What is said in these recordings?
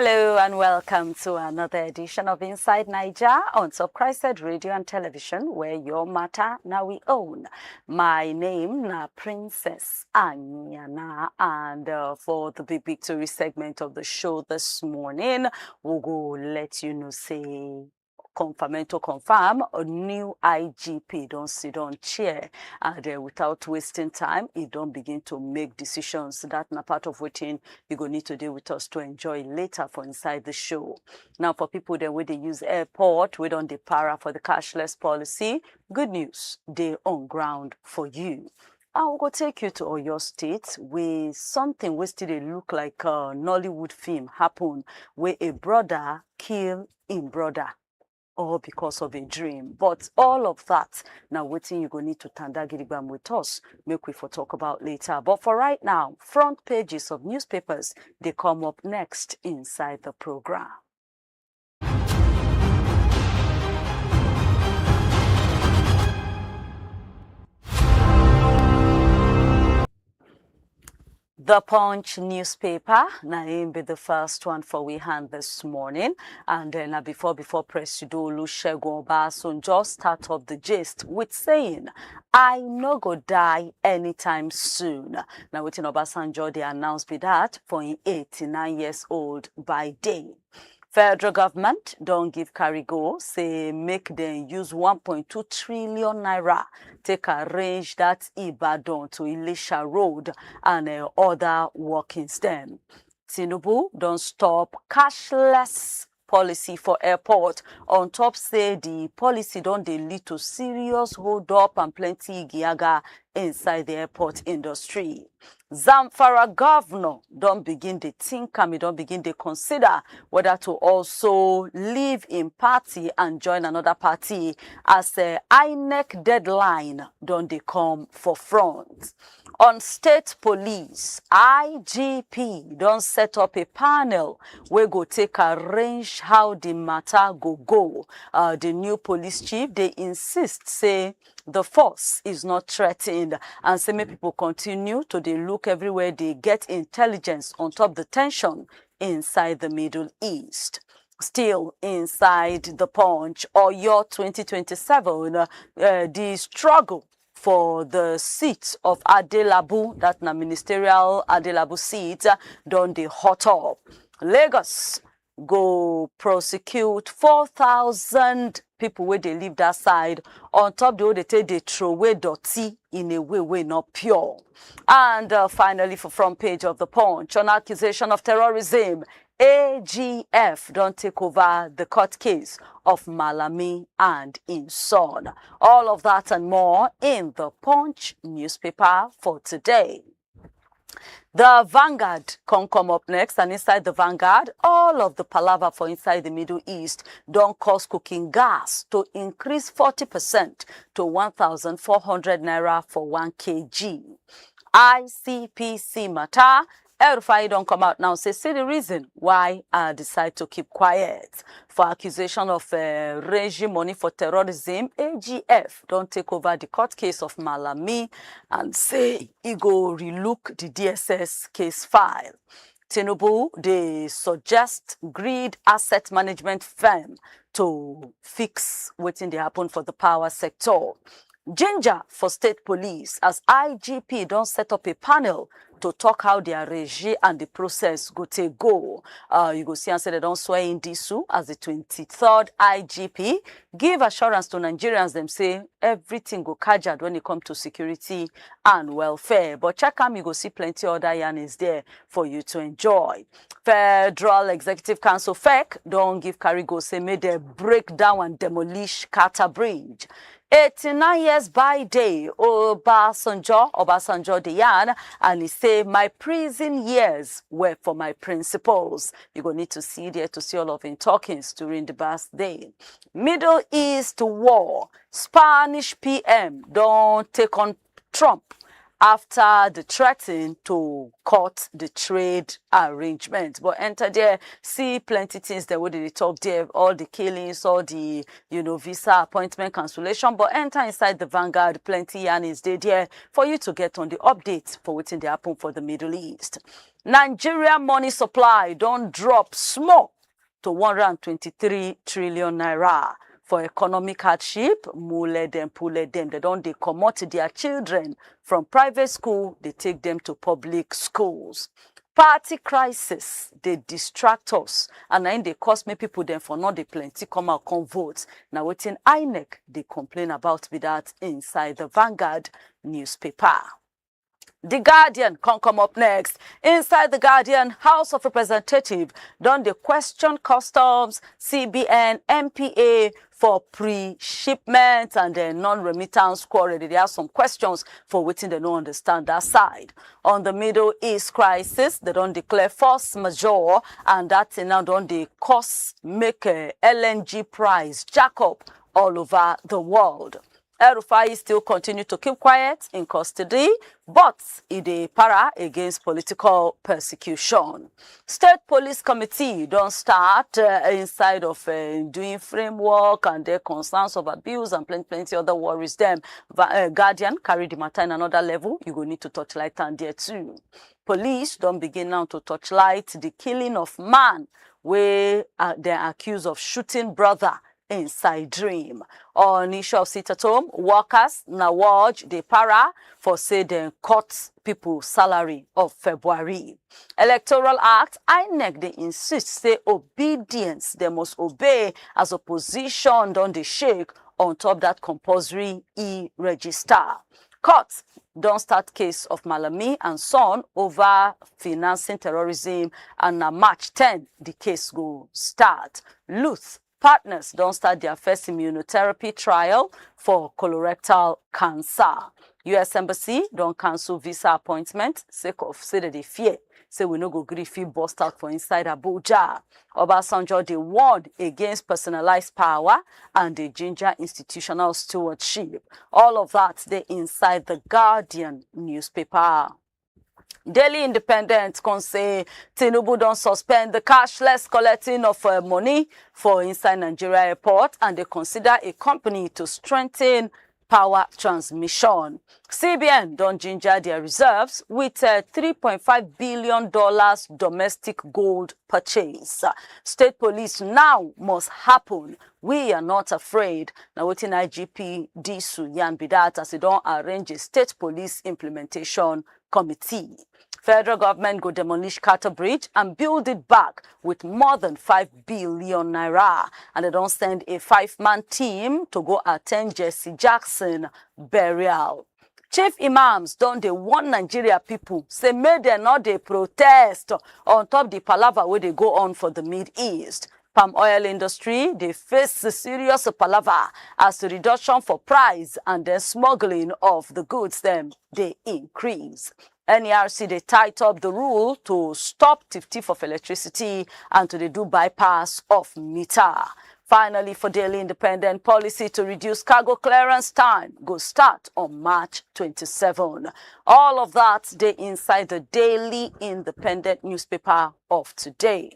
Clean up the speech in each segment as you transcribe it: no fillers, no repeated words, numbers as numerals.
Hello and welcome to another edition of Inside Nija on Subcristed Radio and Television, where your matter now we own. My name na Princess Anyana, and for the Big Victory segment of the show this morning, we'll go let you know, say, confirm a new IGP don't sit on chair, and without wasting time, he don't begin to make decisions that na part of waiting you go need to deal with us to enjoy later for inside the show. Now, for people that where they use airport, we don't para for the cashless policy. Good news, they on ground for you. I will go take you to Oyo State with something which still look like a Nollywood film happen where a brother kill his brother, all because of a dream. But all of that, now waiting you go need to tandagiribam with us, make we for talk about later. But for right now, front pages of newspapers, they come up next inside the program. The Punch newspaper, Naim be the first one for we hand this morning. And then before Presido Bola start up the gist with saying, I no go die anytime soon. Now within Obasanjo, they announced that for 89 years old by day. Federal government don't give carry go, say make them use 1.2 trillion naira, take arrange that Ibadan to Elisha Road and other workings them. Tinubu don't stop cashless policy for airport. On top say the policy don't they lead to serious hold up and plenty giaga inside the airport industry. Zamfara governor don't begin to think and don't begin to consider whether to also leave in party and join another party as a INEC deadline don't they come for front. On state police, IGP don't set up a panel where go take arrange how the matter go. The new police chief, they insist, say, the force is not threatened, and say many people continue to they look everywhere they get intelligence on top the tension inside the Middle East. Still inside the Punch, Oyo 2027, the struggle for the seat of Adelabu, that na ministerial Adelabu seat, don't they hot up. Lagos go prosecute 4,000 people where they live that side. On top they take they throw away dirty in a way not pure. And finally, for front page of the Punch, on accusation of terrorism, AGF don't take over the court case of Malami and in son. All of that and more in the Punch newspaper for today. The Vanguard come up next, and inside the Vanguard, all of the palaver for inside the Middle East don't cause cooking gas to increase 40% to 1,400 naira for 1 kg. ICPC matter. El-Rufai don't come out now, say the reason why I decide to keep quiet. For accusation of raising money for terrorism, AGF don't take over the court case of Malami and say he go relook the DSS case file. Tinubu, they suggest Grid Asset Management firm to fix what they happen for the power sector. Ginger for state police as IGP don't set up a panel to talk how their regime and the process go take go. You go see and say they don't swear in Disu as the 23rd IGP. Give assurance to Nigerians, them say everything go kajad when it comes to security and welfare. But check out, you go see plenty other yarn is there for you to enjoy. Federal Executive Council FEC don't give carry go, say may they break down and demolish Carter Bridge. 89 years by day, Obasanjo Diyan, and he say, my prison years were for my principles. You go need to see there to see all of his talkings during the birthday. Middle East war, Spanish PM don't take on Trump after the threatening to cut the trade arrangement. But enter there, see plenty things that what did they talk there, all the killings, all the, visa appointment cancellation. But enter inside the Vanguard, plenty yarn is there for you to get on the updates for what's in the happen for the Middle East. Nigeria money supply don't drop small to 123 trillion naira. For economic hardship, mule them, pull them. They don't commot their children from private school, they take them to public schools. Party crisis, they distract us. And then they cost me people then for not the plenty come out, come vote. Now within INEC, they complain about with that inside the Vanguard newspaper. The Guardian can come up next. Inside the Guardian, House of Representatives done the question customs, CBN, MPA for pre-shipment and then non-remittance quarry. There are some questions for which they don't understand that side. On the Middle East crisis, they don't declare force majeure, and that now don't they cost make a LNG price jack up all over the world. El-Rufai still continue to keep quiet in custody, but it is para against political persecution. State Police Committee don't start inside of doing framework and their concerns of abuse and plenty other worries. Them Guardian carry the matter in another level. You go need to touchlight and there too. Police don't begin now to touchlight the killing of man where they're accused of shooting brother inside dream. On issue of sit at home, workers na watch the para for say they cut people salary of February. Electoral Act, INEC they insist say obedience, they must obey as opposition don't they shake on top that compulsory e-register. Court don't start case of Malami and son over financing terrorism, and na March 10 the case go start. Luth partners don't start their first immunotherapy trial for colorectal cancer. U.S. Embassy don't cancel visa appointment sake of say that they fear. Say we no go griefy bust out for inside Abuja. Obasanjo they warned against personalized power and the ginger institutional stewardship. All of that they inside the Guardian newspaper. Daily Independent can say Tinubu don't suspend the cashless collecting of money for Inside Nigeria airport, and they consider a company to strengthen power transmission. CBN don't ginger their reserves with $3.5 billion domestic gold purchase. State police now must happen. We are not afraid. Now what in IGP Disu yan be that as they don't arrange a state police implementation committee. Federal government go demolish Carter Bridge and build it back with more than 5 billion naira. And they don't send a 5-man team to go attend Jesse Jackson burial. Chief imams don't they warn Nigeria people, say may they not they protest on top the palaver where they go on for the Mid-East. Palm oil industry, they face the serious palaver as the reduction for price and the smuggling of the goods them they increase. NERC they tight up the rule to stop thief of electricity and to they do bypass of meter. Finally, for Daily Independent, policy to reduce cargo clearance time go start on March 27. All of that they inside the Daily Independent newspaper of today.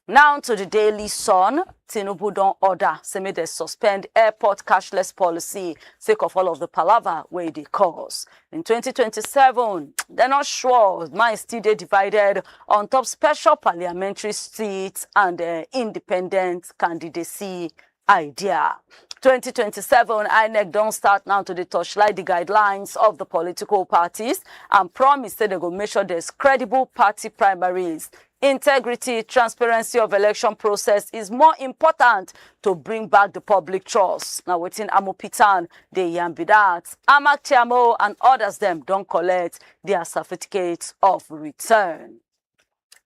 Now to the Daily Sun, Tinubu don't order, say may they suspend airport cashless policy, sake of all of the palaver where they cause. In 2027, they're not sure, mind still they divided on top special parliamentary seats and independent candidacy idea. 2027, INEC don't start now to the touchlight the guidelines of the political parties and promise that they go make sure there's credible party primaries. Integrity, transparency of election process is more important to bring back the public trust. Now, within Amopitan, they yambi that. Amak Tiamo and others them don't collect their certificates of return.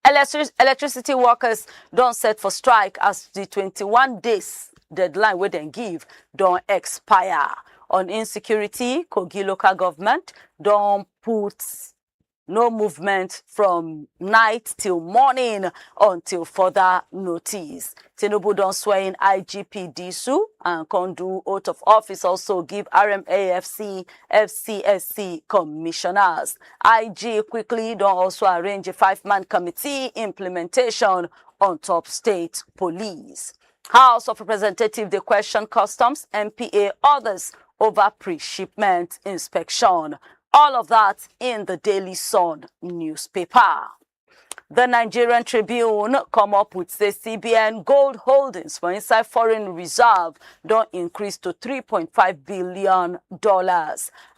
Electricity workers don't set for strike as the 21 days deadline where they give don't expire. On insecurity, Kogi local government don't put No movement from night till morning until further notice. Tinubu don swear in IGP Disu and can do oath of office, also give RMAFC, FCSC commissioners. IG quickly don also arrange a 5-man committee implementation on top state police. House of Representatives, they question customs, MPA, others over pre-shipment inspection. All of that in the Daily Sun newspaper. The Nigerian Tribune come up with say CBN gold holdings for inside foreign reserve don't increase to $3.5 billion.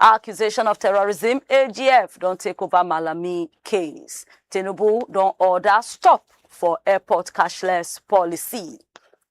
Accusation of terrorism, AGF don't take over Malami case. Tinubu don't order stop for airport cashless policy.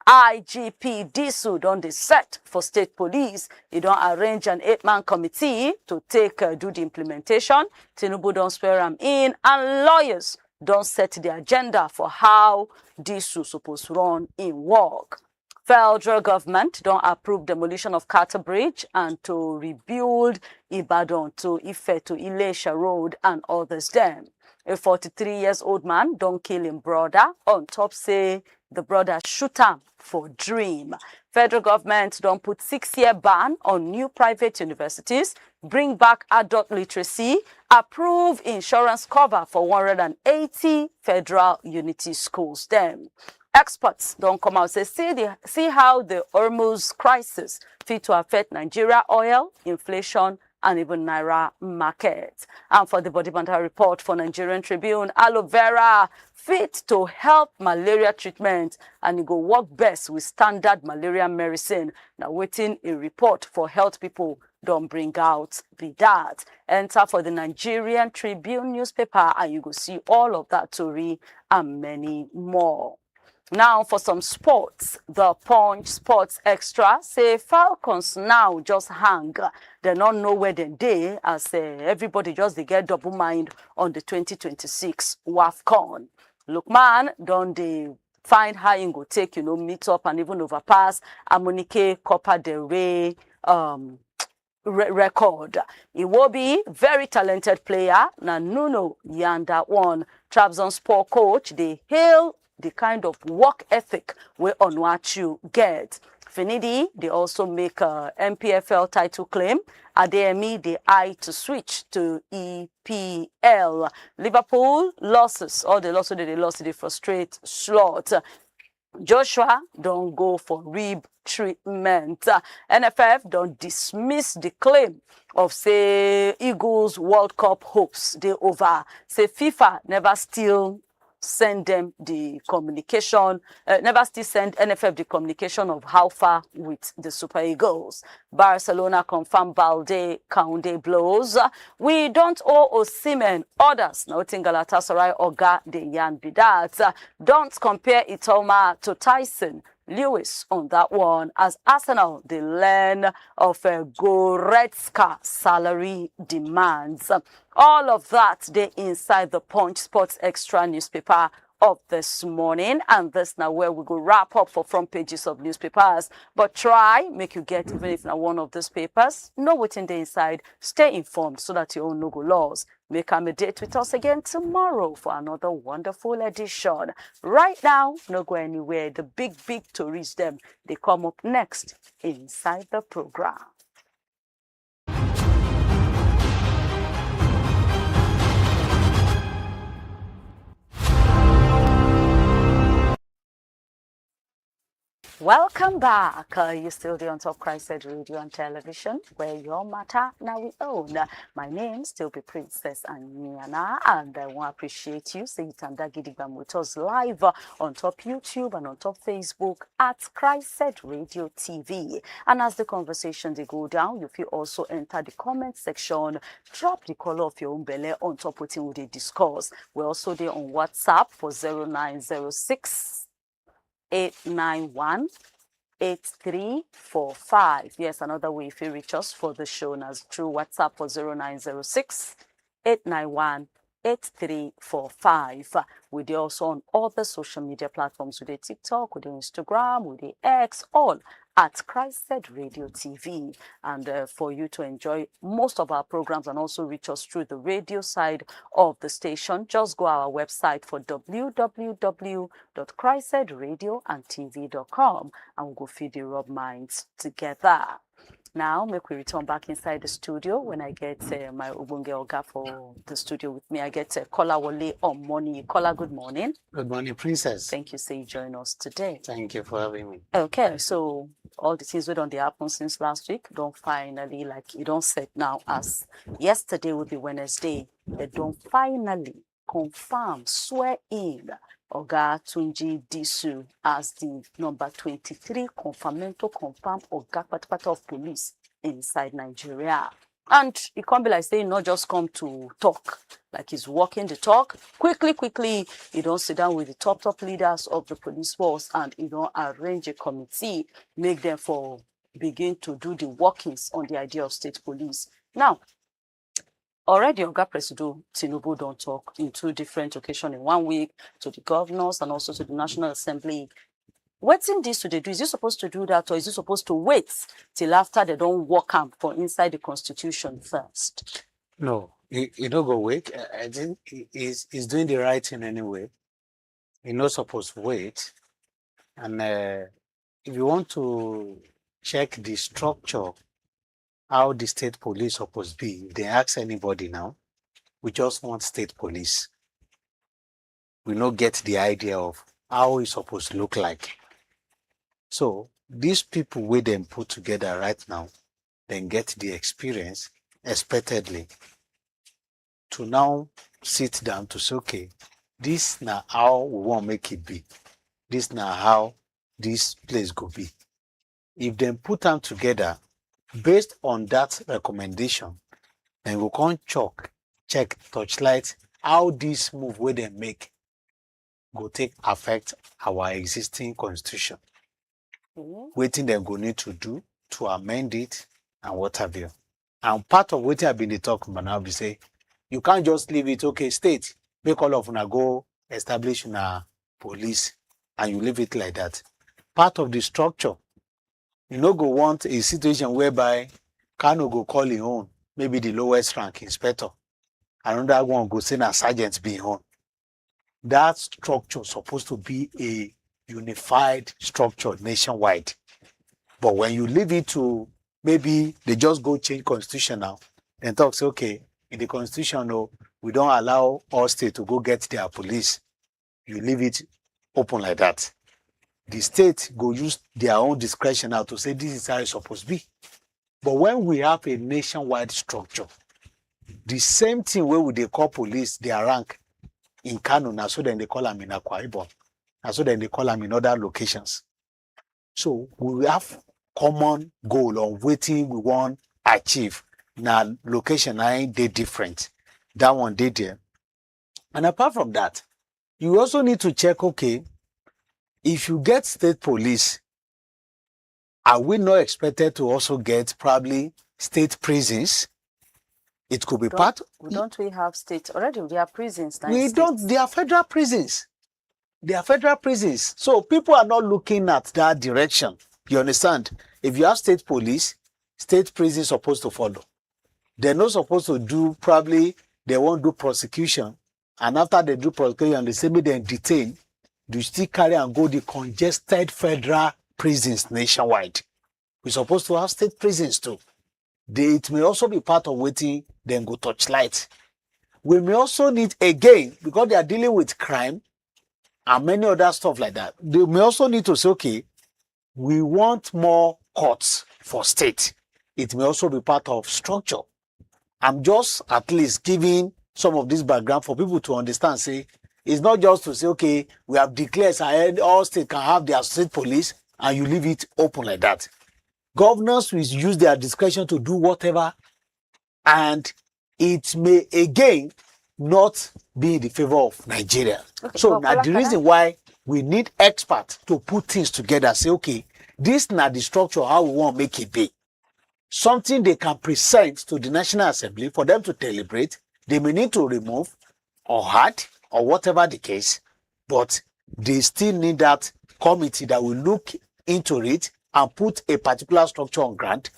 IGP Disu don dey set for state police. He don arrange an 8-man committee to do the implementation. Tinubu don swear am in, and lawyers don set the agenda for how Disu supposed to run in work. Federal government don approve demolition of Carter Bridge and to rebuild Ibadan to Ife to Ilesha Road and others them. A 43-year-old man don kill him brother on top say the brother shoot am for dream. Federal government don't put 6-year ban on new private universities, bring back adult literacy, approve insurance cover for 180 federal unity schools. Them experts don't come out say see how the Hormuz crisis fit to affect Nigeria oil, inflation, and even Naira market. And for the body banter report for Nigerian Tribune, aloe vera fit to help malaria treatment and it go work best with standard malaria medicine. Now waiting a report for health people don't bring out be that. Enter for the Nigerian Tribune newspaper and you go see all of that story and many more. Now for some sports, the Punch Sports Extra say Falcons now just hang. They don't know where they as everybody just they get double mind on the 2026 WAFCON. Lookman don't they find how you go take, meet up and even overpass Amunike Copa del Rey record. He will be very talented player. Now Nuno Yanda one Trabzonspor coach, they hail the kind of work ethic we Onuachu get. Finidi, they also make a MPFL title claim. Adeyemi, they eye to switch to EPL. Liverpool losses, all the losses they lost, they frustrate slot. Joshua don't go for rib treatment. NFF don't dismiss the claim of say Eagles World Cup hopes they over. Say FIFA never still send them the communication, never still send NFF the communication of how far with the Super Eagles. Barcelona confirm Balde Kounde blows. We don't owe Osimhen others. Nothing Galatasaray Oga de Yan Bidat. Don't compare Itoma to Tyson Lewis on that one, as Arsenal they learn of Goretzka salary demands. All of that they inside the Punch Sports Extra newspaper of this morning, and this now where we go wrap up for front pages of newspapers. But try make you get, even if not one of these papers, know what's in the inside, stay informed so that you own no go laws. Make a date with us again tomorrow for another wonderful edition. Right now, no go anywhere. The big stories them, they come up next inside the program. Welcome back. You're still there on Top Christ Radio and Television, where your matter now we own. My name still be Princess Anyana, and I want to appreciate you. Say it and Gidigam with us live on top YouTube and on top Facebook at Christ Radio TV. And as the conversation they go down, you feel also enter the comment section, drop the color of your own belly on top of what they discuss. We're also there on WhatsApp for 0906 891 8345. Yes, another way if you reach us for the show as through WhatsApp for 0906 891 8345. We're there also on all the social media platforms. With the TikTok, with the Instagram, with the X, all at Christed Radio TV. And for you to enjoy most of our programs and also reach us through the radio side of the station, just go our website for www.christedradioandtv.com and we'll go feed the rub minds together. Now, make we return back inside the studio. When I get my Ubunge Oga for the studio with me, I get Kola Wole on morning. Kola, good morning. Good morning, Princess. Thank you, say join us today. Thank you for having me. Okay, so all the things we don't happen since last week don't finally, like you don't set now as yesterday will be Wednesday. They don't finally confirm, swear in Oga Tunji Disu as the number 23 confirmed Oga Patapata of police inside Nigeria. And it can't be like saying not just come to talk, like he's walking the talk. Quickly, you don't sit down with the top leaders of the police force and you don't arrange a committee, make them for begin to do the workings on the idea of state police. Now, already Oga Presido Tinubu don't talk in two different occasions in 1 week to the governors and also to the National Assembly. What's in this they do? Is he supposed to do that or is he supposed to wait till after they don't work up for inside the constitution first? No, you don't go wait. I think he's doing the right thing anyway. He's not supposed to wait. And if you want to check the structure, how the state police supposed to be, if they ask anybody now, we just want state police. We don't get the idea of how it's supposed to look like. So these people with them put together right now, then get the experience expectedly to now sit down to say, okay, this now how we want to make it be. This now how this place go be. If they put them together, based on that recommendation, then we can check, touchlight, how this move where they make go take affect our existing constitution. Waiting they go need to do to amend it and what have you. And part of what I've been talking about now be say, you can't just leave it, okay, state, make all of them go establish a police and you leave it like that. Part of the structure, you no go want a situation whereby Kano go call his own, maybe the lowest rank inspector. Another one go send a sergeant be on. That structure supposed to be a unified structure nationwide. But when you leave it to maybe they just go change constitution now and talk, say, okay, in the constitution, no, we don't allow all states to go get their police. You leave it open like that. The state go use their own discretion now to say this is how it's supposed to be. But when we have a nationwide structure, the same thing where we they call police their rank in Kano, now so then they call them in Akwa Ibom, and so then they call them in other locations. So we have common goal on waiting we want achieve. Now location ain't they different. That one they there. And apart from that, you also need to check, okay, if you get state police, are we not expected to also get probably state prisons? It could be part. Don't we have state already? We have prisons. We don't. They are federal prisons. They are federal prisons. So people are not looking at that direction. You understand? If you have state police, state prison is supposed to follow. They're not supposed to do, probably they won't do prosecution. And after they do prosecution, they say me then detain. Do still carry and go the congested federal prisons nationwide. We're supposed to have state prisons too. It may also be part of waiting, then go touchlight. We may also need, again, because they are dealing with crime and many other stuff like that, they may also need to say, okay, we want more courts for state. It may also be part of structure. I'm just at least giving some of this background for people to understand, say, it's not just to say, okay, we have declared all states can have their state police and you leave it open like that. Governors will use their discretion to do whatever, and it may again not be in the favor of Nigeria. Okay, so now the reason why we need experts to put things together, say, okay, this now the structure how we want to make it be. Something they can present to the National Assembly for them to deliberate. They may need to remove or hard or whatever the case, but they still need that committee that will look into it and put a particular structure on ground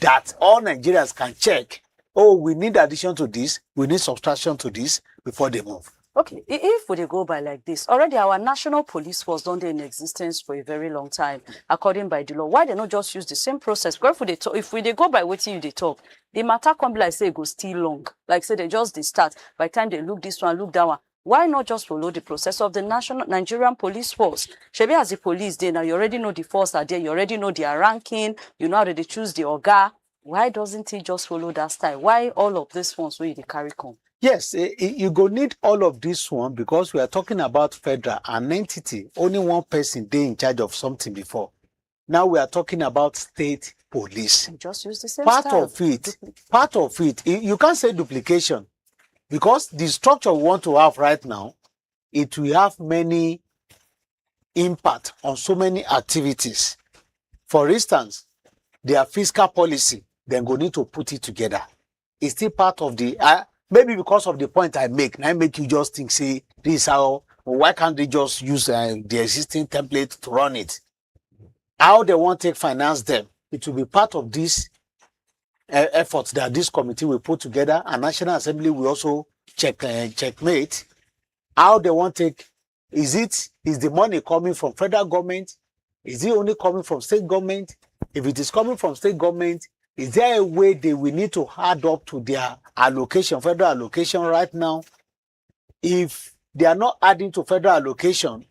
that all Nigerians can check. Oh, we need addition to this, we need subtraction to this before they move. Okay, if we go by like this, already our national police force don't in existence for a very long time, according by the law. Why they not just use the same process? Because if we go by what you they talk, the matter come be like say it go still long. Like say they just they start. By the time they look this one, look that one. Why not just follow the process of the national Nigerian police force? Shebi as the police there now, you already know the force are there, you already know their ranking, you know how they choose the orga. Why doesn't he just follow that style? Why all of these ones where they carry come? Yes, you go need all of this one because we are talking about federal, an entity, only one person they in charge of something before. Now we are talking about state police. And just use the same Part style. of it, you can't say duplication because the structure we want to have right now, it will have many impact on so many activities. For instance, their fiscal policy, then go need to put it together. It's still part of the maybe because of the point I make you just think, say, this is how, why can't they just use the existing template to run it? How they want to finance them, it will be part of this efforts that this committee will put together, and National Assembly will also checkmate. How they want to take, is the money coming from federal government? Is it only coming from state government? If it is coming from state government, is there a way they will need to add up to their allocation, federal allocation right now? If they are not adding to federal allocation,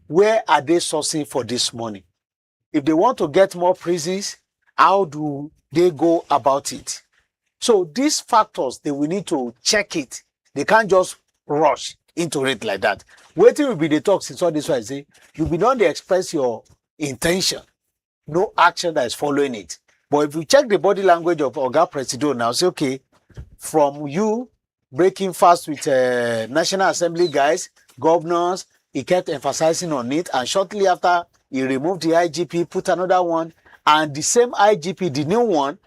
where are they sourcing for this money? If they want to get more prisons, how do they go about it? So these factors, they will need to check it. They can't just rush into it like that. Waiting will be the talk since all this I say, you will not express your intention, no action that is following it. But if you check the body language of Oga Presido now, say, okay, from you breaking fast with National Assembly guys, governors, he kept emphasizing on it. And shortly after, he removed the IGP, put another one. And the same IGP, the new one,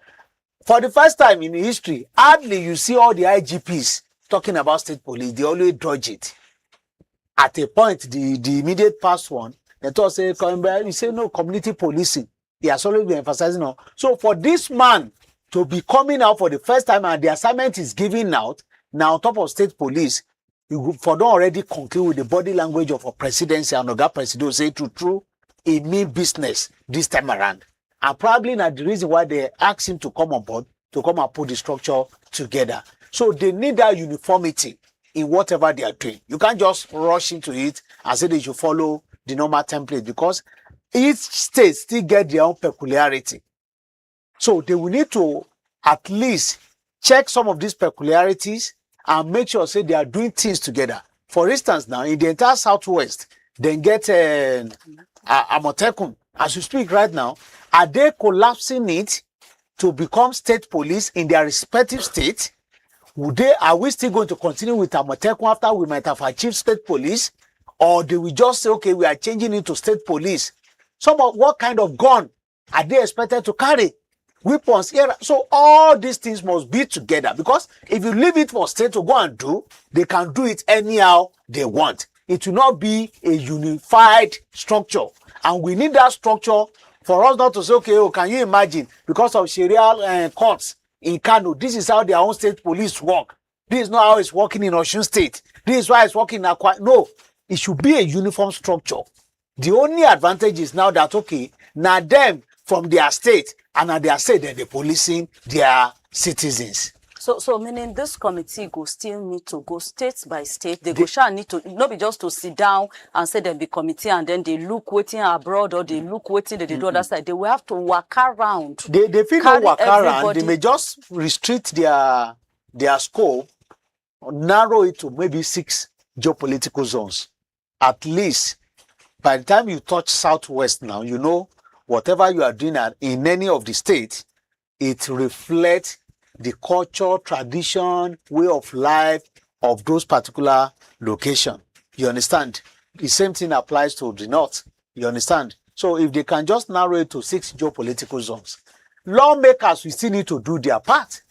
for the first time in history, hardly you see all the IGPs talking about state police. They always dodge it. At a point, the immediate past one, they thought, say, you say, no, community policing. He has always been emphasizing on. So for this man to be coming out for the first time and the assignment is given out, now on top of state police, you for don't already conclude with the body language of a presidency and Oga Presido say true, it mean business this time around. And probably not the reason why they asked him to come on board, to come and put the structure together. So they need that uniformity in whatever they are doing. You can't just rush into it and say they should follow the normal template because each state still get their own peculiarity. So they will need to at least check some of these peculiarities and make sure say they are doing things together. For instance, now in the entire Southwest, they get Amotekun. As you speak right now, are they collapsing it to become state police in their respective states? Are we still going to continue with Amotekun after we might have achieved state police? Or do we just say, okay, we are changing it to state police? What kind of gun are they expected to carry? Weapons, era. So all these things must be together because if you leave it for state to go and do, they can do it anyhow they want. It will not be a unified structure. And we need that structure for us not to say, okay, oh, can you imagine, because of Sharia courts in Kano, this is how their own state police work. This is not how it's working in Osun State. This is why it's working in Akwa. No, it should be a uniform structure. The only advantage is now that, okay, now them from their state, and now they are saying that they're policing their citizens. So meaning this committee go still need to go state by state. They shall need to not be just to sit down and say them be committee and then they look waiting abroad or they look waiting they do other side. They will have to walk around. They feel not walk around. They may just restrict their scope, narrow it to maybe 6 geopolitical zones. At least by the time you touch Southwest now, you know whatever you are doing in any of the states, it reflects the culture, tradition, way of life of those particular locations. You understand? The same thing applies to the north. You understand? So if they can just narrow it to 6 geopolitical zones, lawmakers will still need to do their part.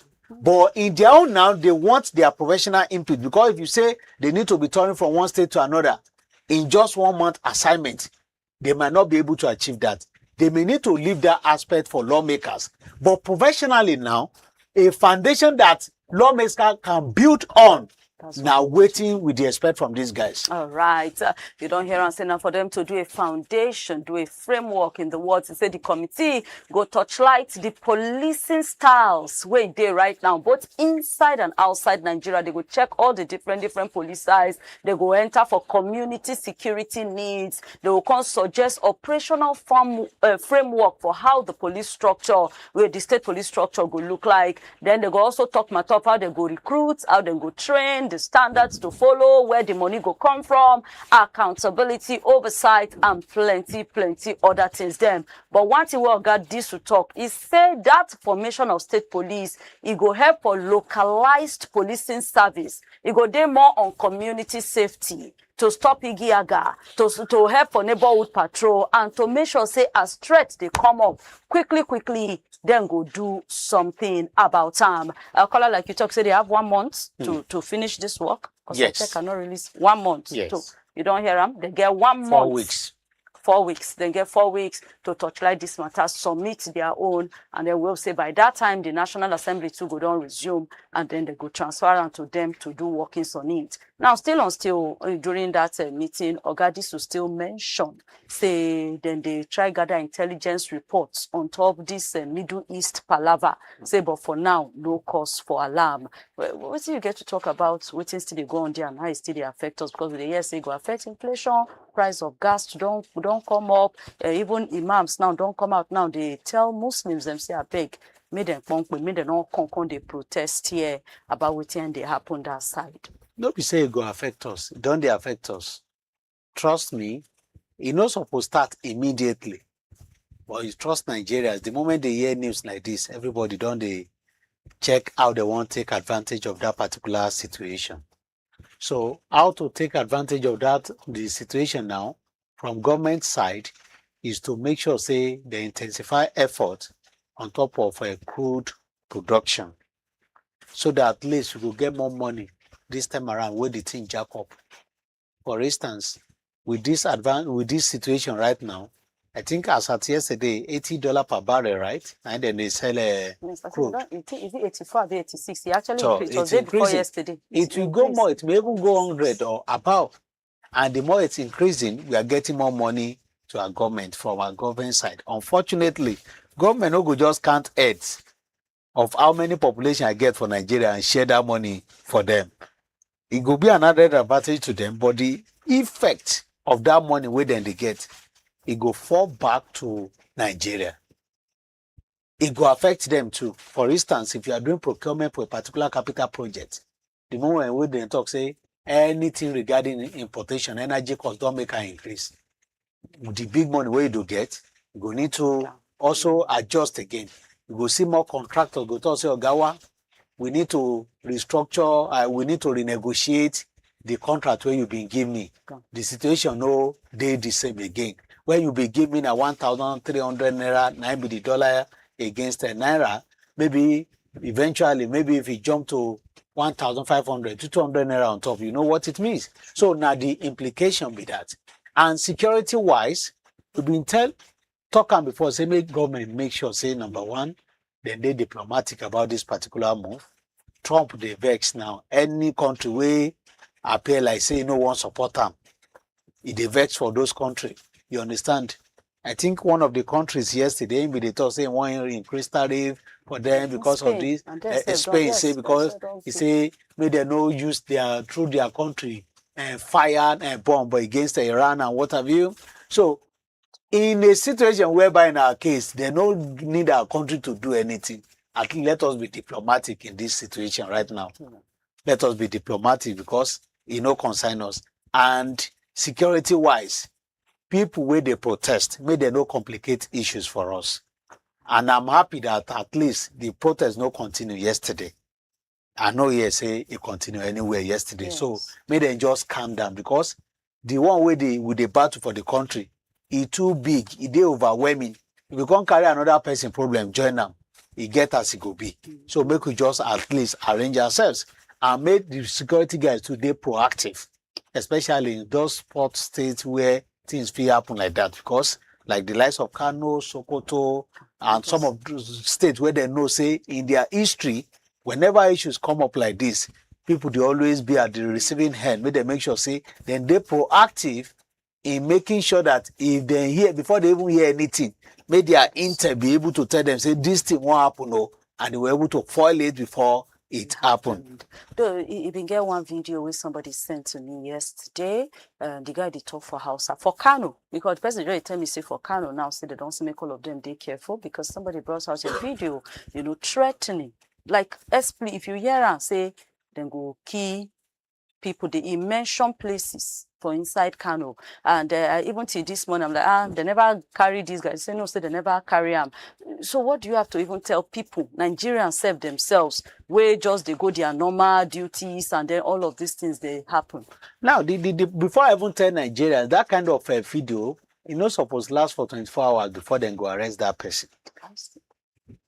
But in their own now, they want their professional input, because if you say they need to be turning from one state to another in just 1 month assignment, they might not be able to achieve that. They may need to leave that aspect for lawmakers. But professionally now, a foundation that lawmakers can build on, now waiting with the expect from these guys. All right. You don't hear us enough for them to do a foundation, do a framework. In the words, they say the committee go touchlight the policing styles where they right now, both inside and outside Nigeria. They go check all the different police sides. They go enter for community security needs. They will come suggest operational framework for how the police structure, where the state police structure go look like. Then they go also talk matter of how they go recruit, how they go train, the standards to follow, where the money go come from, accountability, oversight, and plenty other things then. But one thing we got this to talk is say that formation of state police, it go help for localized policing service. It go dey more on community safety, to stop Igiaga, to help for neighborhood patrol, and to make sure say as threats they come up quickly, then go do something about them. Caller, like you talk, say they have 1 month to finish this work. Yes. I cannot release 1 month. Yes. So you don't hear them. They get 1 month. 4 weeks. 4 weeks. Then get 4 weeks to touchlight this matter, submit their own, and then we'll say by that time the National Assembly too go down resume, and then they go transfer on to them to do workings on it. Now, during that meeting, Oga Disu still mentioned, say, then they try gather intelligence reports on top this Middle East palaver. Say, but for now, no cause for alarm. What do you get to talk about? What things still they go on there and how it still they affect us? Because the year say go affect inflation, price of gas don't come up. Even imams now don't come out now. They tell Muslims them say, I beg, make them not come they protest here about what they happen that side. Nobody say it go affect us. Don't they affect us? Trust me, it not supposed to start immediately. But you trust Nigerians, the moment they hear news like this, everybody don't they check how they want to take advantage of that particular situation. So how to take advantage of the situation now from government side is to make sure say they intensify effort on top of a crude production, so that at least we will get more money this time around where the thing jack up. For instance, with this situation right now, I think as at yesterday, $80 per barrel, right? And then they sell crude. Is it 84 or 86? It actually So increased. It was day before yesterday. It will go more. It may even go 100 or above. And the more it's increasing, we are getting more money to our government from our government side. Unfortunately, government no go just count heads of how many population I get for Nigeria and share that money for them. It will be another advantage to them, but the effect of that money where then they get, it go fall back to Nigeria. It go affect them too. For instance, if you are doing procurement for a particular capital project, the moment when they talk say anything regarding importation, energy cost don't make an increase. The big money where you do get, you go need to also adjust again. You go see more contractors go talk say, Ogawa, we need to restructure, we need to renegotiate the contract where you been giving me. The situation no they the same again. When you be giving a 1,300 naira, 9 be the dollar against a naira, maybe eventually, maybe if it jump to 1,500 to 200 naira on top, you know what it means. So now the implication be that. And security wise, we've been talking before, say make government make sure, say number one, then they diplomatic about this particular move. Trump they vex now. Any country where appear like say no one support them, it they vex for those countries. You understand? I think one of the countries yesterday, they talk saying one increase tariff for them because Spain. Of this. Spain say because he say may they no use through their country and fire and bomb against Iran and what have you. So in a situation whereby in our case they don't need our country to do anything, at least let us be diplomatic in this situation right now. Let us be diplomatic because it no concern us. And security wise, people where they protest, may they no complicate issues for us. And I'm happy that at least the protest no continue yesterday. I know say it continue anywhere yesterday. Yes. So may they just calm down because the one with the battle for the country, it too big, it dey overwhelming. If you can't carry another person problem, join them. e get as e go be. So make we just at least arrange ourselves and make the security guys today proactive, especially in those spot states where things fit happen like that, because like the likes of Kano, Sokoto, and some of those states where they know, say, in their history, whenever issues come up like this, people they always be at the receiving end. Make them make sure, say, then they proactive in making sure that if they hear, before they even hear anything, make their intel be able to tell them, say, this thing won't happen, oh, and they were able to foil it before it happened. Though you been get one video where somebody sent to me yesterday. The guy they talk for Hausa for Kano, because the person just tell me say for Kano now, say they don't make all of them they careful, because somebody brought out a video, threatening, like if you hear and say then go key people, they mention places for inside Kano. And even till this morning, I'm like, they never carry these guys. Say no, say they never carry them. So what do you have to even tell people, Nigerians self themselves, where just they go their normal duties and then all of these things they happen? Now, before I even tell Nigerians, that kind of video, supposed last for 24 hours before they go arrest that person.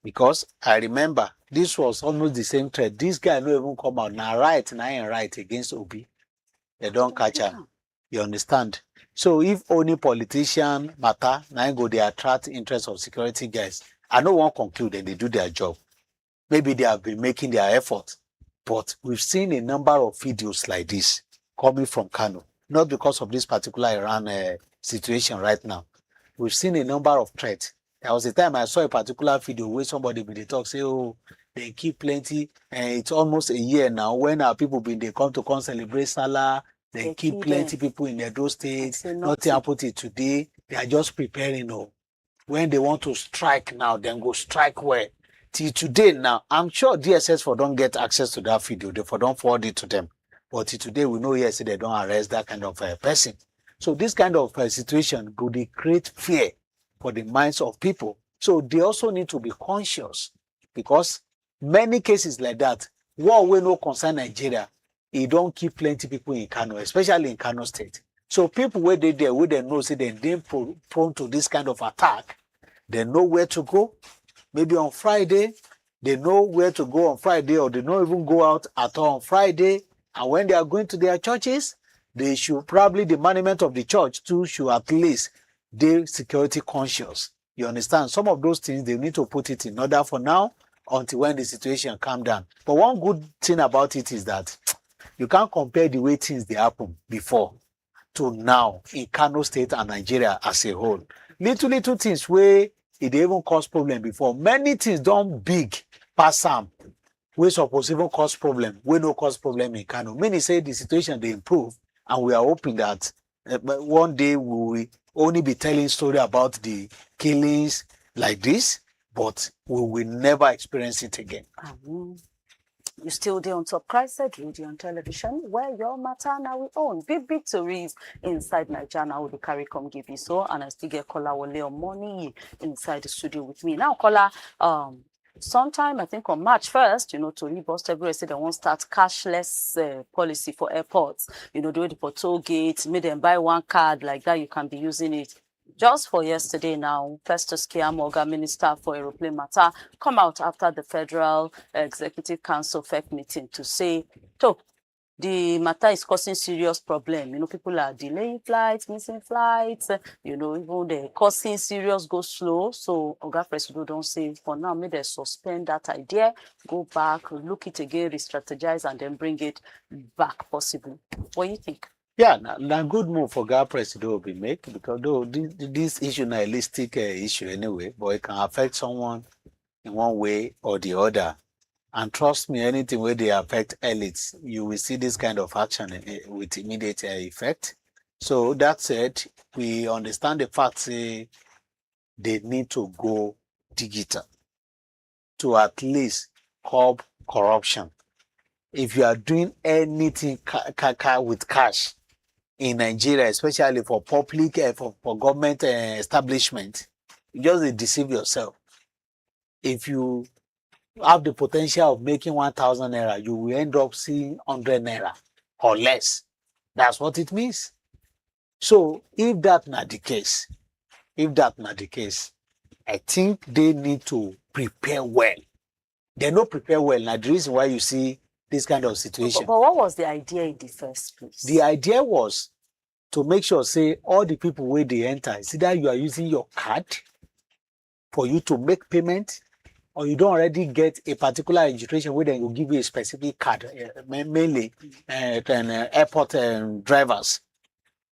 Because I remember this was almost the same threat. This guy no even come out now right against Obi. They don't catch him. You understand? So if only politician matter, now go they attract interest of security guys. I don't want to conclude that they do their job. Maybe they have been making their effort. But we've seen a number of videos like this coming from Kano. Not because of this particular Iran situation right now. We've seen a number of threats. There was a time I saw a particular video where somebody been they talk, say, oh, they keep plenty, and it's almost a year now when our people they come celebrate Salah, they keep plenty people in those states, nothing happened till today. They are just preparing. When they want to strike now, then go strike where? Till today now, I'm sure DSS for don't get access to that video, they for don't forward it to them. But till today, we know yes, they don't arrest that kind of person. So this kind of situation could create fear for the minds of people. So they also need to be conscious, because many cases like that, what we know concern Nigeria, it don't keep plenty people in Kano, especially in Kano State. So people where they there, where they know, say they're prone to this kind of attack, they know where to go. Maybe on Friday, they know where to go on Friday, or they don't even go out at all on Friday. And when they are going to their churches, they should probably, the management of the church too should at least be security conscious. You understand? Some of those things, they need to put it in order for now until when the situation calm down. But one good thing about it is that you can't compare the way things they happen before to now in Kano State and Nigeria as a whole. Little things where it even cause problem before. Many things don't big pass some. We suppose even cause problem. We no cause problem in Kano. Many say the situation they improve, and we are hoping that one day we will only be telling story about the killings like this, but we will never experience it again. You still there on Top Christ Radio and Television, where your matter now we own. Big stories inside Nija now the carry come give you so, and I still get caller Wale money inside the studio with me. Now caller, sometime I think on March 1st, to rebost everywhere say they won't start cashless policy for airports. Do it for toll gates, make them buy one card like that, you can be using it. Just for yesterday now, Festus Keyamo, Minister for Aeroplane Matter, come out after the Federal Executive Council FEC meeting to say, so the matter is causing serious problem. People are delaying flights, missing flights, even they're causing serious go slow. So Oga Presido don't say, for now, maybe they suspend that idea, go back, look it again, re-strategize, and then bring it back possibly. What do you think? Yeah, now good move for Oga Presido will be made, because though this issue is a realistic issue anyway, but it can affect someone in one way or the other. And trust me, anything where they affect elites, you will see this kind of action with immediate effect. So that said, we understand the fact they need to go digital to at least curb corruption. If you are doing anything with cash in Nigeria, especially for public, for government establishment, you just deceive yourself. If you have the potential of making 1,000 naira, you will end up seeing 100 naira or less. That's what it means. So if that's not the case, I think they need to prepare well. They no prepare well. Now the reason why you see this kind of situation. But what was the idea in the first place? The idea was to make sure, say, all the people where they enter, it's either you are using your card for you to make payment, or you don't already get a particular registration where they will give you a specific card, mainly airport drivers,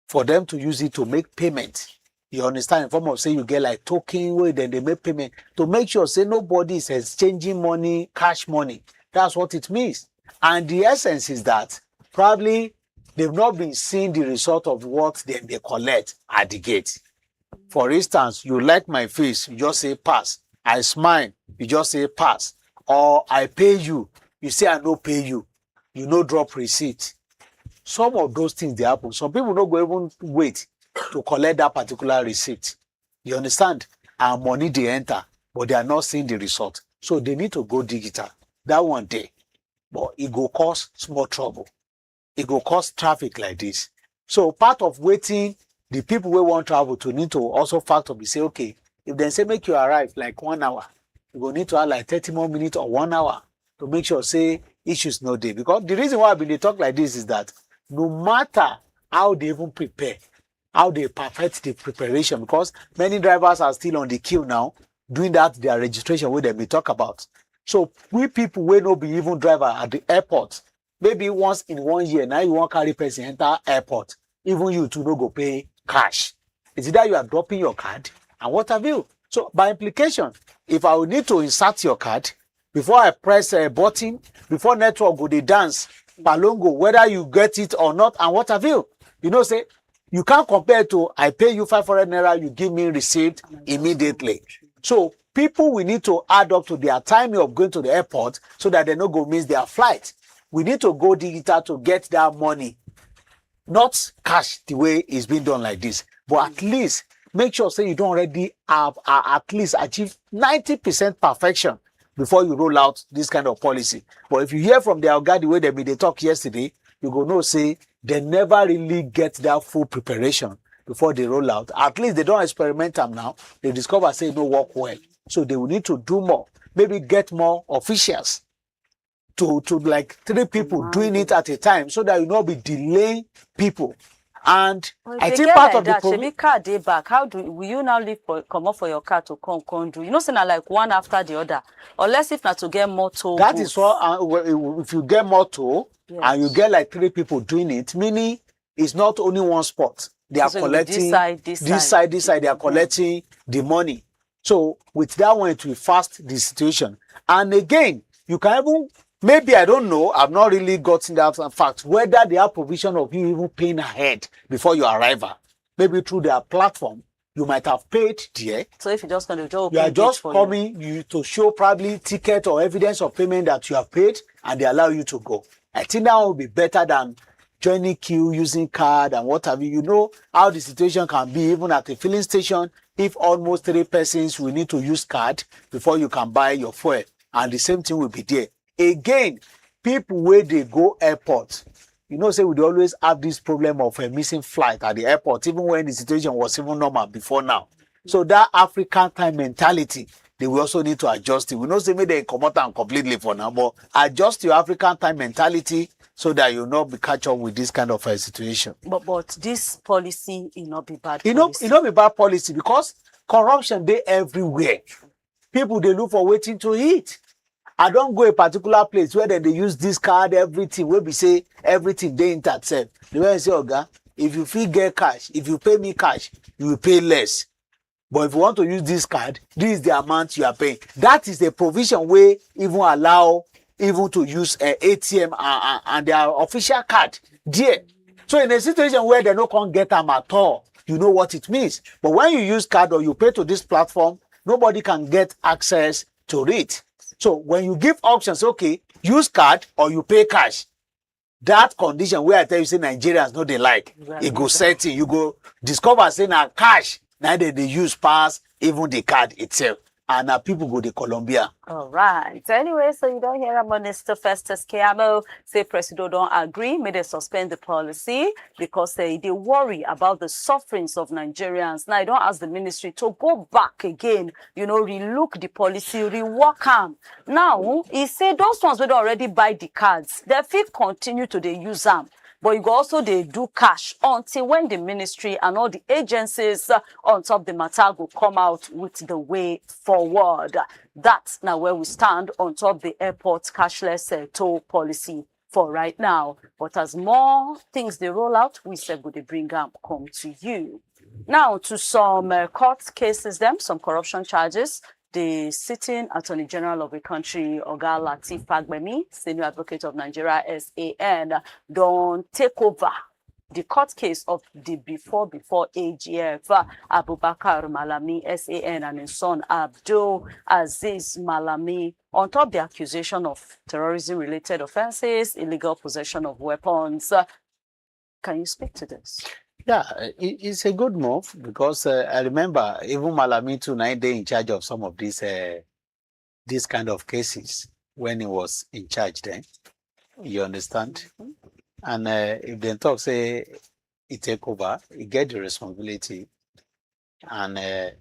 for them to use it to make payment. You understand? In form of, say, you get like token where then they make payment to make sure, say, nobody is exchanging money, cash money. That's what it means. And the essence is that probably they've not been seeing the result of what they collect at the gate. For instance, you like my face, you just say pass. I smile, you just say pass. Or I pay you, you say I no pay you. You no drop receipt. Some of those things they happen. Some people don't go even wait to collect that particular receipt. You understand? And money they enter, but they are not seeing the result. So they need to go digital. That one day. But it go cause small trouble. It go cause traffic like this. So part of waiting, the people who want travel to need to also factor be say, okay, if they say make you arrive like 1 hour, you go need to have like 30 more minutes or 1 hour to make sure, say, issues no day. Because the reason why I've been talk like this is that no matter how they even prepare, how they perfect the preparation, because many drivers are still on the queue now, doing that their registration where they may talk about. So we people will not be even driver at the airport. Maybe once in 1 year, now you want carry person enter airport. Even you too no go pay cash. It's either you are dropping your card and what have you. So by implication, if I will need to insert your card, before I press a button, before network go they dance, palongo, whether you get it or not and what have you. You know, say, you can't compare to, I pay you 500 naira, you give me receipt immediately. So people will need to add up to their timing of going to the airport so that they don't go miss their flight. We need to go digital to get that money, not cash the way it's been done like this. But at least make sure, say, you don't already have at least achieve 90% perfection before you roll out this kind of policy. But if you hear from the Oga the way they talk yesterday, you go know, say, they never really get that full preparation before they roll out. At least they don't experiment them now. They discover, say, it don't work well. So they will need to do more. Maybe get more officials to like 3 people doing it at a time so that you not be delaying people. And I think part of the problem. Car day back. How will you now leave come up for your car to come do? You know, say like one after the other. Unless if not to get more toll. That is what if you get more toll, yes, and you get like 3 people doing it, meaning it's not only one spot. They are collecting this side, they are collecting the money. So with that one, it will fast the situation. And again, you can even, maybe, I don't know, I've not really gotten that fact, whether they have provision of you even paying ahead before your arrival. Maybe through their platform, you might have paid there. So if you're just going to you are just coming you to show probably ticket or evidence of payment that you have paid, and they allow you to go. I think that will be better than joining queue, using card and what have you. You know how the situation can be even at a filling station if almost 3 persons will need to use card before you can buy your fuel. And the same thing will be there. Again, people where they go airport, you know, say we always have this problem of a missing flight at the airport, even when the situation was even normal before now. So that African time mentality, they will also need to adjust it. We know say maybe they come out and completely for now, but adjust your African time mentality so that you not be catch up with this kind of a situation. But this policy, it not be bad. It not be bad policy because corruption they everywhere. People they look for waiting to eat. I don't go a particular place where they use this card, everything, where we say everything they intercept. The way I say, Oga, if you feel get cash, if you pay me cash, you will pay less. But if you want to use this card, this is the amount you are paying. That is the provision where even allow even to use ATM and their official card there. So in a situation where they no can't get them at all, you know what it means. But when you use card or you pay to this platform, nobody can get access to it. So when you give options, okay, use card or you pay cash. That condition where I tell you say Nigerians know they like, it go setting, you go discover saying now cash, now they use pass even the card itself. and people go to Colombia. All right. Anyway, so you don't hear Minister Festus Keyamo say Presido don't agree, may they suspend the policy because they worry about the sufferings of Nigerians. Now, I don't ask the ministry to go back again, relook the policy, rework them. Now, he said those ones would already buy the cards. They fit continue to use them. But you go also they do cash until when the ministry and all the agencies on top the matter will come out with the way forward. That's now where we stand on top the airport cashless toll policy for right now. But as more things they roll out, we said would they bring up come to you. Now to some court cases, some corruption charges. The sitting Attorney General of the country, Oga Lateef Fagbemi, Senior Advocate of Nigeria, SAN, don't take over the court case of the before AGF, Abubakar Malami, SAN, and his son Abdul Aziz Malami, on top of the accusation of terrorism-related offenses, illegal possession of weapons. Can you speak to this? Yeah, it's a good move because I remember even Malami too, 9 days in charge of some of these kind of cases when he was in charge then. You understand? Mm-hmm. And if they talk, say, he take over, he get the responsibility, and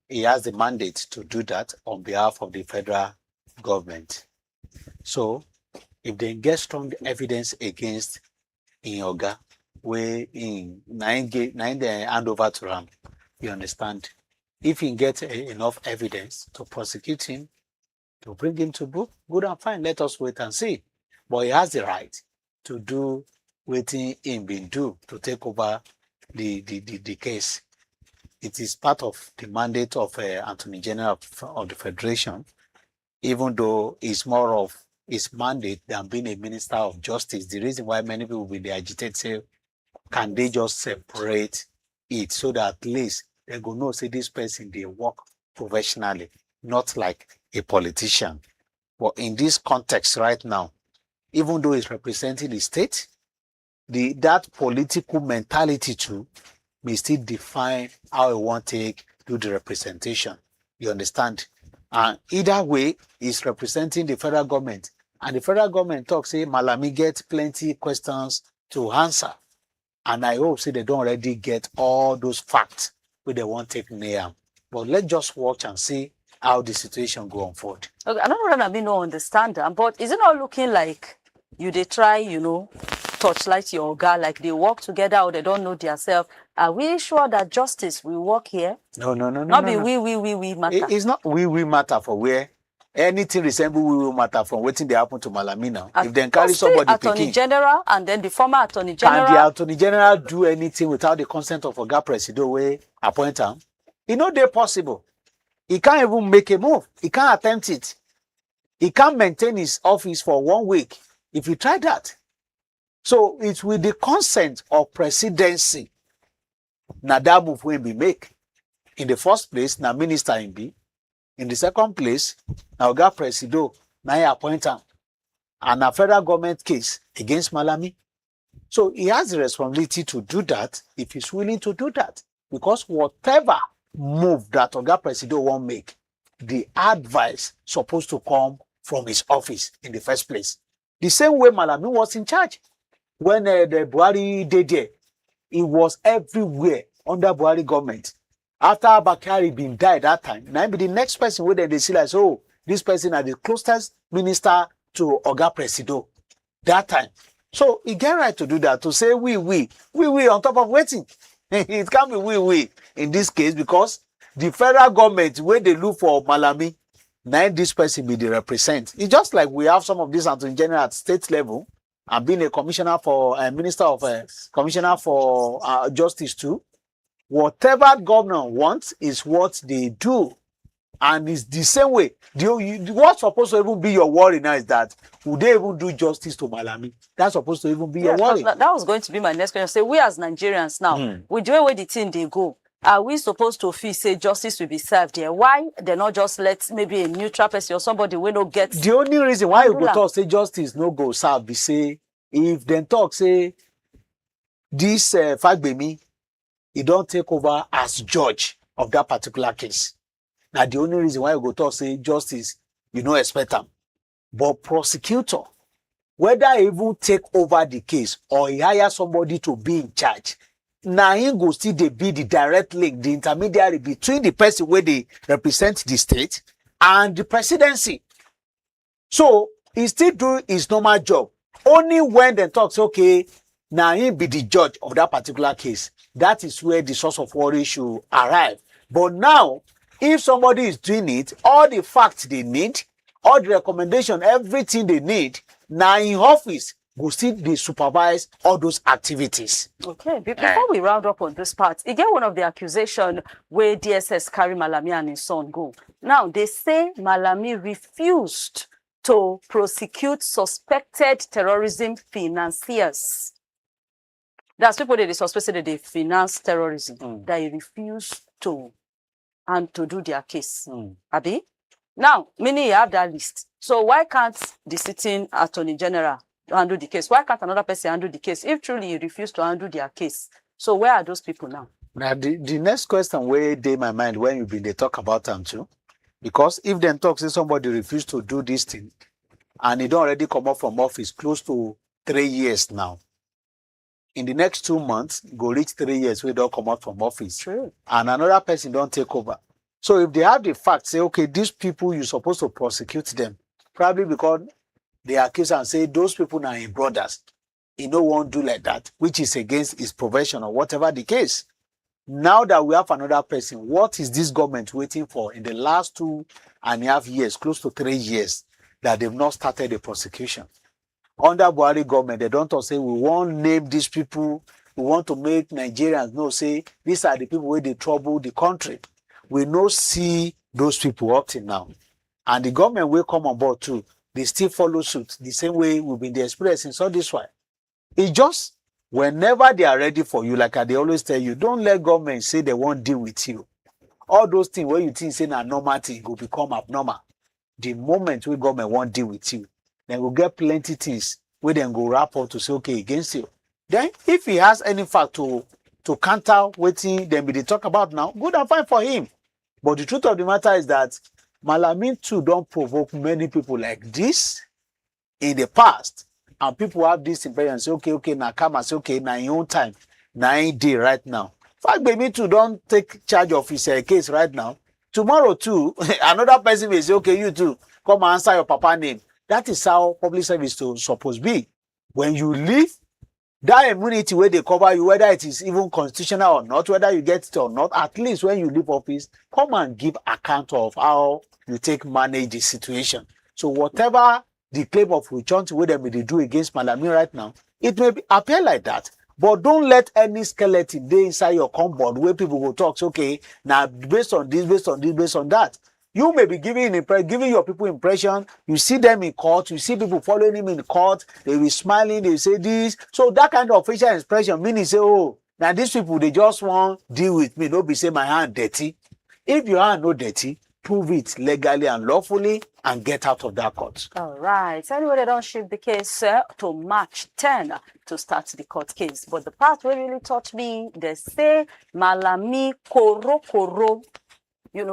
he has the mandate to do that on behalf of the federal government. So, if they get strong evidence against Oga, where in 9 hand over to him, you understand? If he gets enough evidence to prosecute him, to bring him to book, good and fine, let us wait and see. But he has the right to do what he been do to take over the case. It is part of the mandate of Attorney General of the Federation, even though it's more of his mandate than being a Minister of Justice. The reason why many people will be agitated say, can they just separate it so that at least they go know, say this person, they work professionally, not like a politician. But in this context right now, even though he's representing the state, that political mentality too may still define how he want to do the representation. You understand? And either way, he's representing the federal government. And the federal government talks, say, Malami gets plenty questions to answer. And I hope, say, they don't already get all those facts where they want to take near. But let's just watch and see how the situation go on forward. Okay, I don't know, I mean, no understand that, but is it not looking like they try, touchlight your guy, like they work together or they don't know themselves? Are we sure that justice will work here? No. Not be we matter. It's not we matter for where anything resemble we matter from waiting they happen to Malami now. If they carry somebody Attorney General and then the former Attorney General. Can the Attorney General do anything without the consent of Oga Presido way appoint him? It's not there possible. He can't even make a move. He can't attempt it. He can't maintain his office for 1 week if you try that. So it's with the consent of presidency. Now that move will be made. In the first place, now minister in B. In the second place, now Oga Presido now appoint him. And a federal government case against Malami. So he has the responsibility to do that if he's willing to do that. Because whatever move that Oga Presido won't make, the advice supposed to come from his office in the first place. The same way Malami was in charge. When the Buhari did there, he was everywhere under Buhari government. After Bakari been died that time, now be the next person where they see like, oh, this person is the closest minister to Oga Presido that time. So he get right to do that, to say we on top of waiting. It can't be we in this case because the federal government, where they look for Malami, now this person be the represent. It's just like we have some of these Attorney General at state level and being a commissioner for minister of commissioner for justice too. Whatever governor wants is what they do. And it's the same way. What's supposed to even be your worry now is that would they even do justice to Malami? That's supposed to even be your worry. That was going to be my next question. Say, we as Nigerians now, with the way the thing they go, are we supposed to feel, say, justice will be served here? Why they not just let maybe a neutral person or somebody we no get? The only reason why you go talk, say, justice no go serve, be say, if then talk, say, this Fagbemi, he don't take over as judge of that particular case. Now the only reason why you go talk say justice, you no expect them. But prosecutor, whether he even take over the case or he hire somebody to be in charge, now he go still dey be the direct link, the intermediary between the person where they represent the state and the presidency. So he still do his normal job. Only when they talk, say, okay, now he be the judge of that particular case. That is where the source of worry should arrive. But now, if somebody is doing it, all the facts they need, all the recommendation, everything they need, now in office, go still they supervise all those activities. Okay, before we round up on this part, again, one of the accusation where DSS carry Malami and his son go. Now, they say Malami refused to prosecute suspected terrorism financiers. That's people that they suspected that they finance terrorism, that he refused to and to do their case. Abi? Now, meaning you have that list. So why can't the sitting attorney general handle the case? Why can't another person handle the case if truly you refuse to handle their case? So where are those people now? Now, the next question where they my mind when you been they talk about them too. Because if then talk say somebody refused to do this thing and he don't already come up from office close to 3 years now. In the next 2 months, go reach 3 years we don't come out from office. True. And another person don't take over. So if they have the fact, say, okay, these people you're supposed to prosecute them, probably because they accuse and say those people are his brothers. He no one do like that, which is against his profession or whatever the case. Now that we have another person, what is this government waiting for in the last 2.5 years, close to 3 years, that they've not started the prosecution? Under Buhari government, they don't say we won't name these people. We want to make Nigerians know, say, these are the people where they trouble the country. We no see those people up till now. And the government will come on board too. They still follow suit the same way we've been experiencing. So this way. It's just whenever they are ready for you, like they always tell you, don't let government say they won't deal with you. All those things where you think say a normal thing will become abnormal. The moment we government won't deal with you, then we'll get plenty things where then go wrap up to say, okay, against you. Then if he has any fact to counter waiting, then they talk about now, good and fine for him. But the truth of the matter is that Malami too don't provoke many people like this in the past. And people have this impression, say, okay, now come and say, okay, now in your own time, now in day right now. In fact, baby too don't take charge of his case right now. Tomorrow too, another person will say, okay, you too, come and answer your papa name. That is how public service to supposed be. When you leave, that immunity where they cover you, whether it is even constitutional or not, whether you get it or not, at least when you leave office, come and give account of how you manage the situation. So whatever the claim of return to whatever they do against Malami right now, it may appear like that. But don't let any skeleton dey inside your compound where people will talk, okay, now based on this, based on this, based on that. You may be giving your people impression. You see them in court. You see people following him in court. They be smiling. They say this. So that kind of facial expression meaning say, oh, now these people, they just want deal with me. Don't be say my hand dirty. If your hand no dirty, prove it legally and lawfully and get out of that court. All right. Anyway, they don't shift the case to March 10 to start the court case. But the part where really touched me, they say Malami koro,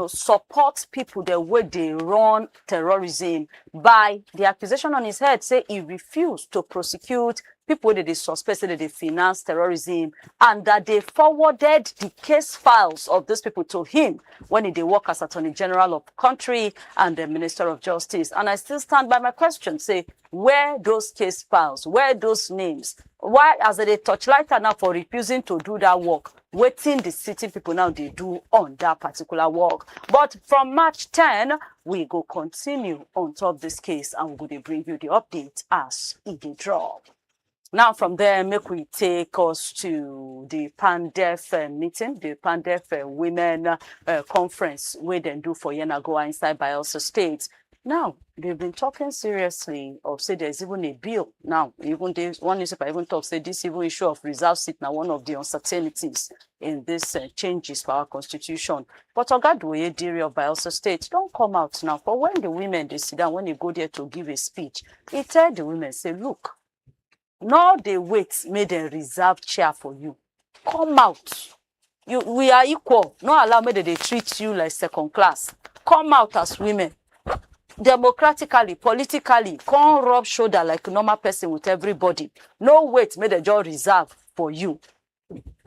support people the way they run terrorism by the accusation on his head, say he refused to prosecute people that they suspected that they finance terrorism and that they forwarded the case files of these people to him when they work as Attorney General of the country and the Minister of Justice. And I still stand by my question, say, where those case files, where those names, why as they touchlight now for refusing to do that work, waiting the sitting people now they do on that particular work. But from March 10, we go continue on top of this case and we're going to bring you the update as it drop. Now from there, make we take us to the PANDEF meeting, the PANDEF women conference where they do for Yenagoa inside Bayelsa State. Now, they've been talking seriously of say there's even a bill. Now, even one newspaper even talks, say this even issue of reserve seat now one of the uncertainties in this changes for our constitution. But Oga Douye Diri of Bayelsa State don't come out now. For when the women, they sit down, when they go there to give a speech, he tell the women, say, look, no, they wait, made them reserve chair for you. Come out. We are equal. No allow me that they treat you like second class. come out as women, democratically, politically, come rub shoulder like a normal person with everybody. No wait, may the judge reserve for you.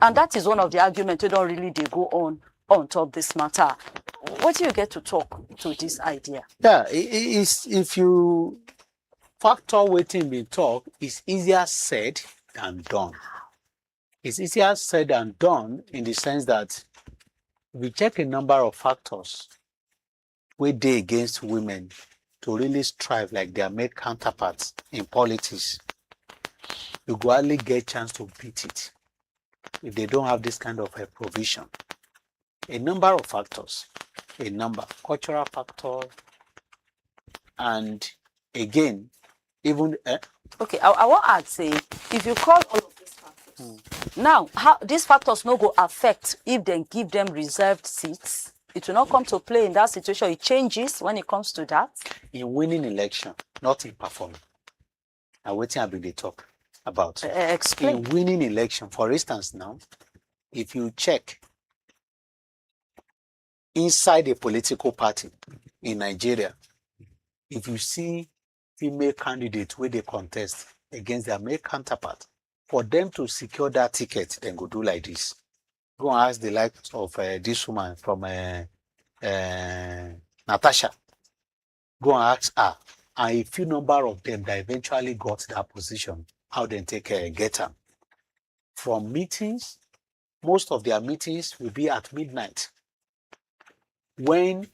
And that is one of the arguments we don't really go on top this matter. What do you get to talk to this idea? Yeah, it's, if you factor waiting be talk, it's easier said than done. It's easier said than done in the sense that we check a number of factors where they against women to really strive like their male counterparts in politics. You go only get chance to beat it if they don't have this kind of a provision. A number of factors, cultural factor, and again, even okay, I want to add, say, if you call all of these factors, now, how these factors no go affect if they give them reserved seats? It will not come to play in that situation. It changes when it comes to that. In winning election, not in performing. And waiting I be they talk about. Explain. In winning election, for instance, now, if you check inside a political party in Nigeria, if you see female candidates where they contest against their male counterpart, for them to secure that ticket, then go do like this. Go and ask the likes of this woman from Natasha. Go and ask her. And a few number of them that eventually got that position, how they take get them. From meetings, most of their meetings will be at midnight. When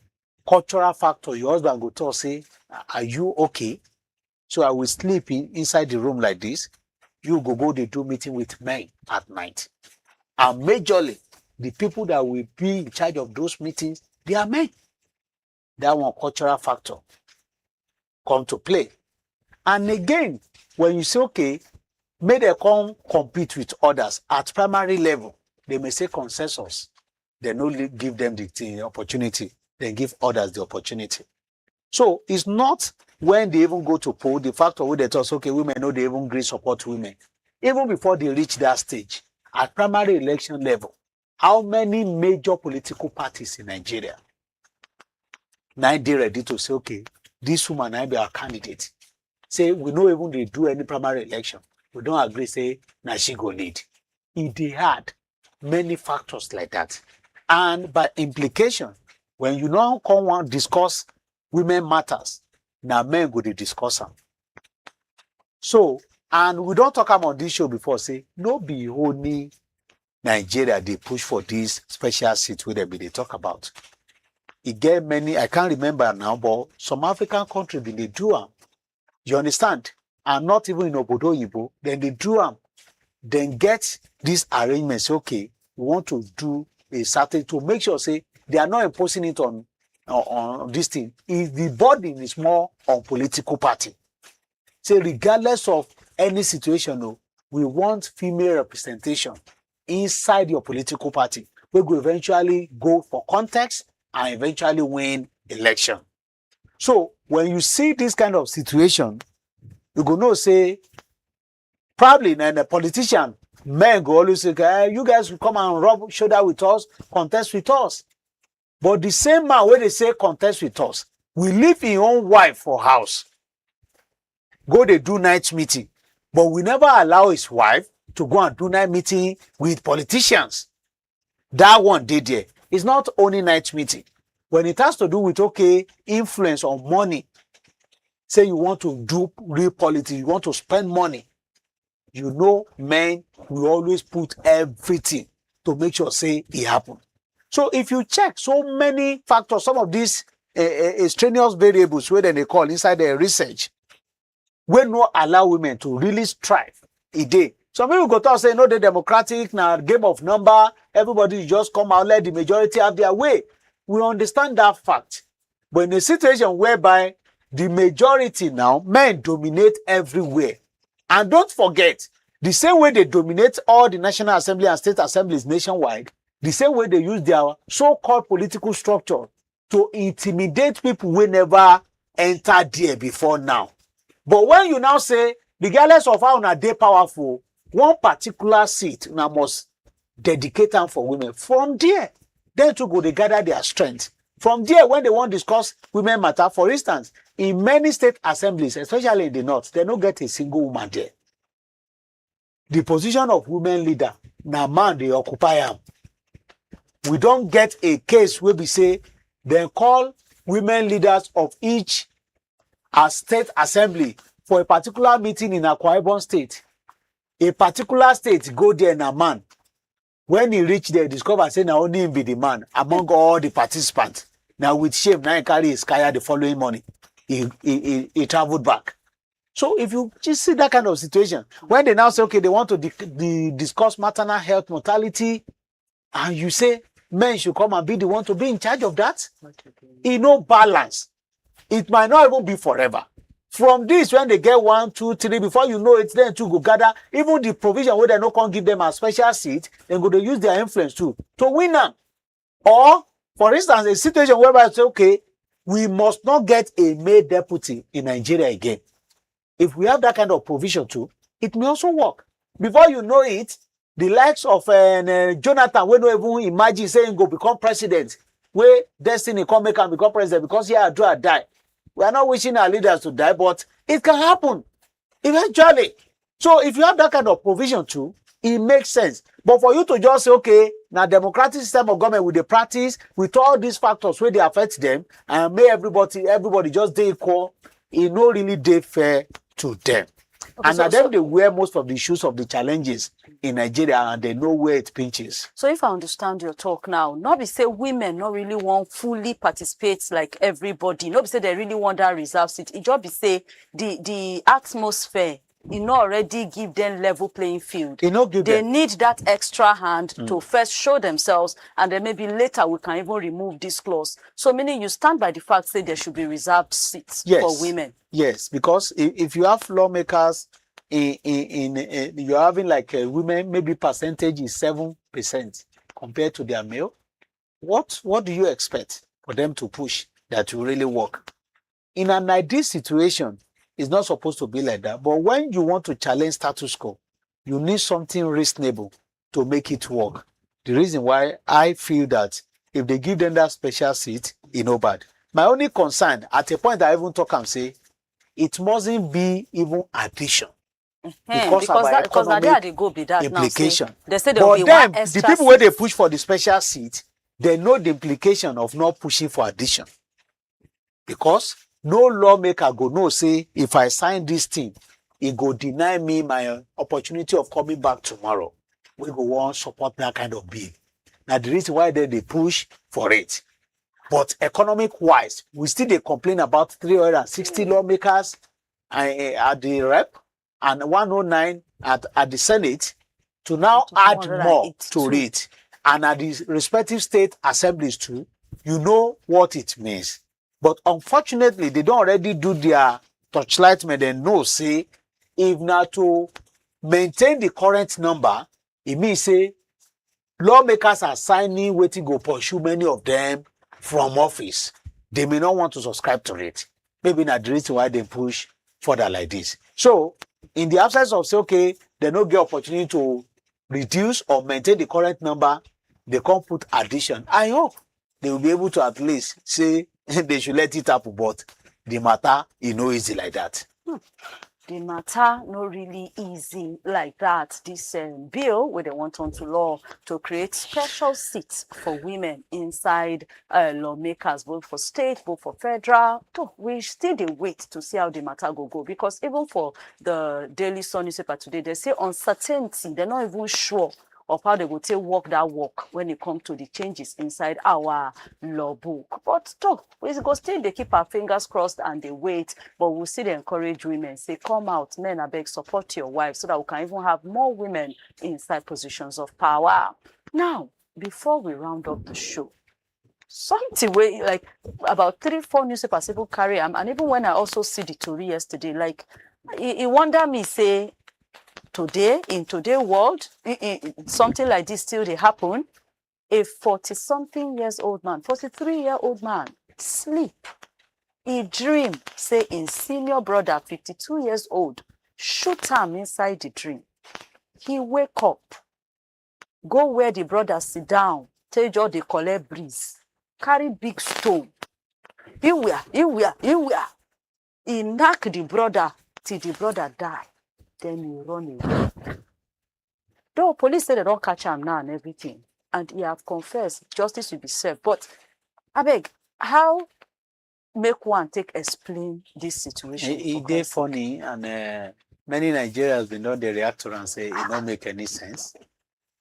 cultural factor, your husband go tell say, are you okay? So I will sleep inside the room like this. You go they do meeting with men at night. And majorly, the people that will be in charge of those meetings, they are men. That one cultural factor come to play. And again, when you say, okay, may they come compete with others at primary level, they may say consensus. They no give them the opportunity. They give others the opportunity. So it's not when they even go to poll, the factor where they tell us, okay, women know they even agree support women. Even before they reach that stage, at primary election level, how many major political parties in Nigeria now they ready to say, okay, this woman I be our candidate. Say we know even they do any primary election. We don't agree, say now she go lead. They had many factors like that. And by implication, when you now come and discuss women matters, now men go to discuss them. So, and we don't talk about this show before, say, no be only Nigeria, they push for this special seat where they talk about. It get many, I can't remember now, but some African countries, they do them. You understand? And not even in Obodo Yibo, then they do them. Then get this arrangement, say, okay, we want to do a certain, to make sure, say, they are not imposing it on this thing. If the burden is more on political party. Say, regardless of any situation, no, we want female representation inside your political party. We will eventually go for context and eventually win election. So when you see this kind of situation, you go know, say, probably then the politician, men go always say, hey, you guys will come and rub shoulder with us, contest with us. But the same man when they say contest with us, we leave his own wife for house. Go they do night meeting. But we never allow his wife to go and do night meeting with politicians. That one did there. It's not only night meeting. When it has to do with, okay, influence on money, say you want to do real politics, you want to spend money, you know, men will always put everything to make sure, say, it happen. So if you check so many factors, some of these extraneous variables, where they call inside the research, will not allow women to really strive a day. Some people go to say, no, the democratic, now game of number, everybody just come out, let the majority have their way. We understand that fact. But in a situation whereby the majority now, men dominate everywhere. And don't forget, the same way they dominate all the National Assembly and state assemblies nationwide, the same way they use their so-called political structure to intimidate people who never entered there before now. But when you now say, regardless of how they powerful, one particular seat now must dedicate them for women. From there, then to go they gather their strength From there, when they want to discuss women matter, for instance, in many state assemblies, especially in the north, they don't get a single woman there. The position of women leader, na man they occupy am. We don't get a case where we say they call women leaders of each state assembly for a particular meeting in Akwa Ibom state. A particular state go there na man. When he reach there, discover say na only him be the man among all the participants. Now with shame, now he carry his kaya the following morning. He traveled back. So if you just see that kind of situation, when they now say, okay, they want to discuss maternal health mortality, and you say men should come and be the one to be in charge of that, no balance. It might not even be forever. From this, when they get 1, 2, 3, before you know it, then two go gather. Even the provision where they no can give them a special seat, then go to use their influence too to win them. Or, for instance, a situation whereby it's okay, we must not get a male deputy in Nigeria again. If we have that kind of provision too, it may also work. Before you know it, the likes of Jonathan, we don't even imagine saying go become president, where destiny come make him become president because he had to die. We are not wishing our leaders to die, but it can happen eventually. So if you have that kind of provision too, it makes sense. But for you to just say, okay, now democratic system of government with the practice, with all these factors where they affect them, and make everybody just dey equal, it not really dey fair to them. Okay, and so, them they wear most of the shoes of the challenges in Nigeria, and they know where it pinches. So if I understand your talk now, not be say women not really want fully participate like everybody. Not be say they really want that reserve seat. It just be say the atmosphere, not already give them level playing field. They need that extra hand to first show themselves, and then maybe later we can even remove this clause. So meaning you stand by the fact say there should be reserved seats for women. Yes, because if you have lawmakers you're having like women, maybe percentage is 7% compared to their male. What do you expect for them to push that will really work? In an ideal situation, it's not supposed to be like that. But when you want to challenge status quo, you need something reasonable to make it work. The reason why I feel that if they give them that special seat, it's no bad. My only concern, at a point I even talk and say, it mustn't be even addition. Because that they go be that implication. Now, they say there will be them, one extra the people where they push for the special seat, they know the implication of not pushing for addition. Because no lawmaker go no say, if I sign this thing, it go deny me my opportunity of coming back tomorrow. We go want support that kind of bill. Now the reason why they push for it. But economic wise, we still they complain about 360 lawmakers at the rep and 109 at the Senate to now add more to it. And at the respective state assemblies too, you know what it means. But unfortunately, they don't already do their torchlight, and they know, say, if not to maintain the current number, it means, say, lawmakers are signing, waiting to pursue many of them from office. They may not want to subscribe to it. Maybe not the reason why they push further like this. So, in the absence of say, okay, they don't get opportunity to reduce or maintain the current number, they can't put addition. I hope they will be able to at least say they should let it happen, but the matter is no easy like that. The matter not really easy like that. This bill where they want onto law to create special seats for women inside lawmakers, both for state, both for federal. So we still wait to see how the matter go, because even for the Daily Sun newspaper today, they say uncertainty. They're not even sure of how they will take that work when it comes to the changes inside our law book. But we go still they keep our fingers crossed and they wait, but we'll still encourage women, say, come out, men, I beg, support your wives so that we can even have more women inside positions of power. Now, before we round up the show, something where like about 3-4 newspapers people carry them, and even when I also see the story yesterday, like it wonder me, say, today, in today's world, something like this still they happen. A 40-something years old man, 43-year-old man, sleep. He dream, say in senior brother, 52 years old, shoot him inside the dream. He wake up, go where the brother sit down, take all the collect breeze. carry big stone. He knock the brother till the brother die. Then he run away. Though police say they don't catch him now and everything, and he have confessed, justice will be served. But I beg, how make one take explain this situation? It's funny, and many Nigerians they know they react to and say it don't make any sense.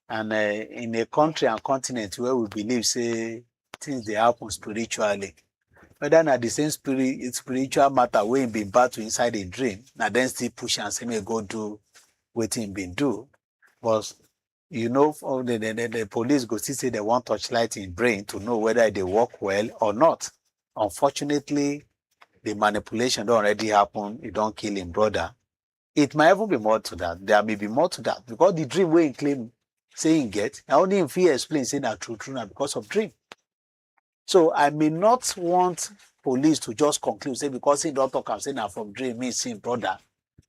And in a country and continent where we believe say things they happen spiritually, whether not the same spiritual matter wey been battle inside a dream, now then still push and say me go do what him been do. But you know, the police go still say they want torchlight in brain to know whether they work well or not. Unfortunately, the manipulation don't already happen. It don't kill him brother. It might even be more to that. There may be more to that because the dream wey he claim saying get, I only if he explain say that true now because of dream. So I may not want police to just conclude say because he don't talk and say now from dream means him brother.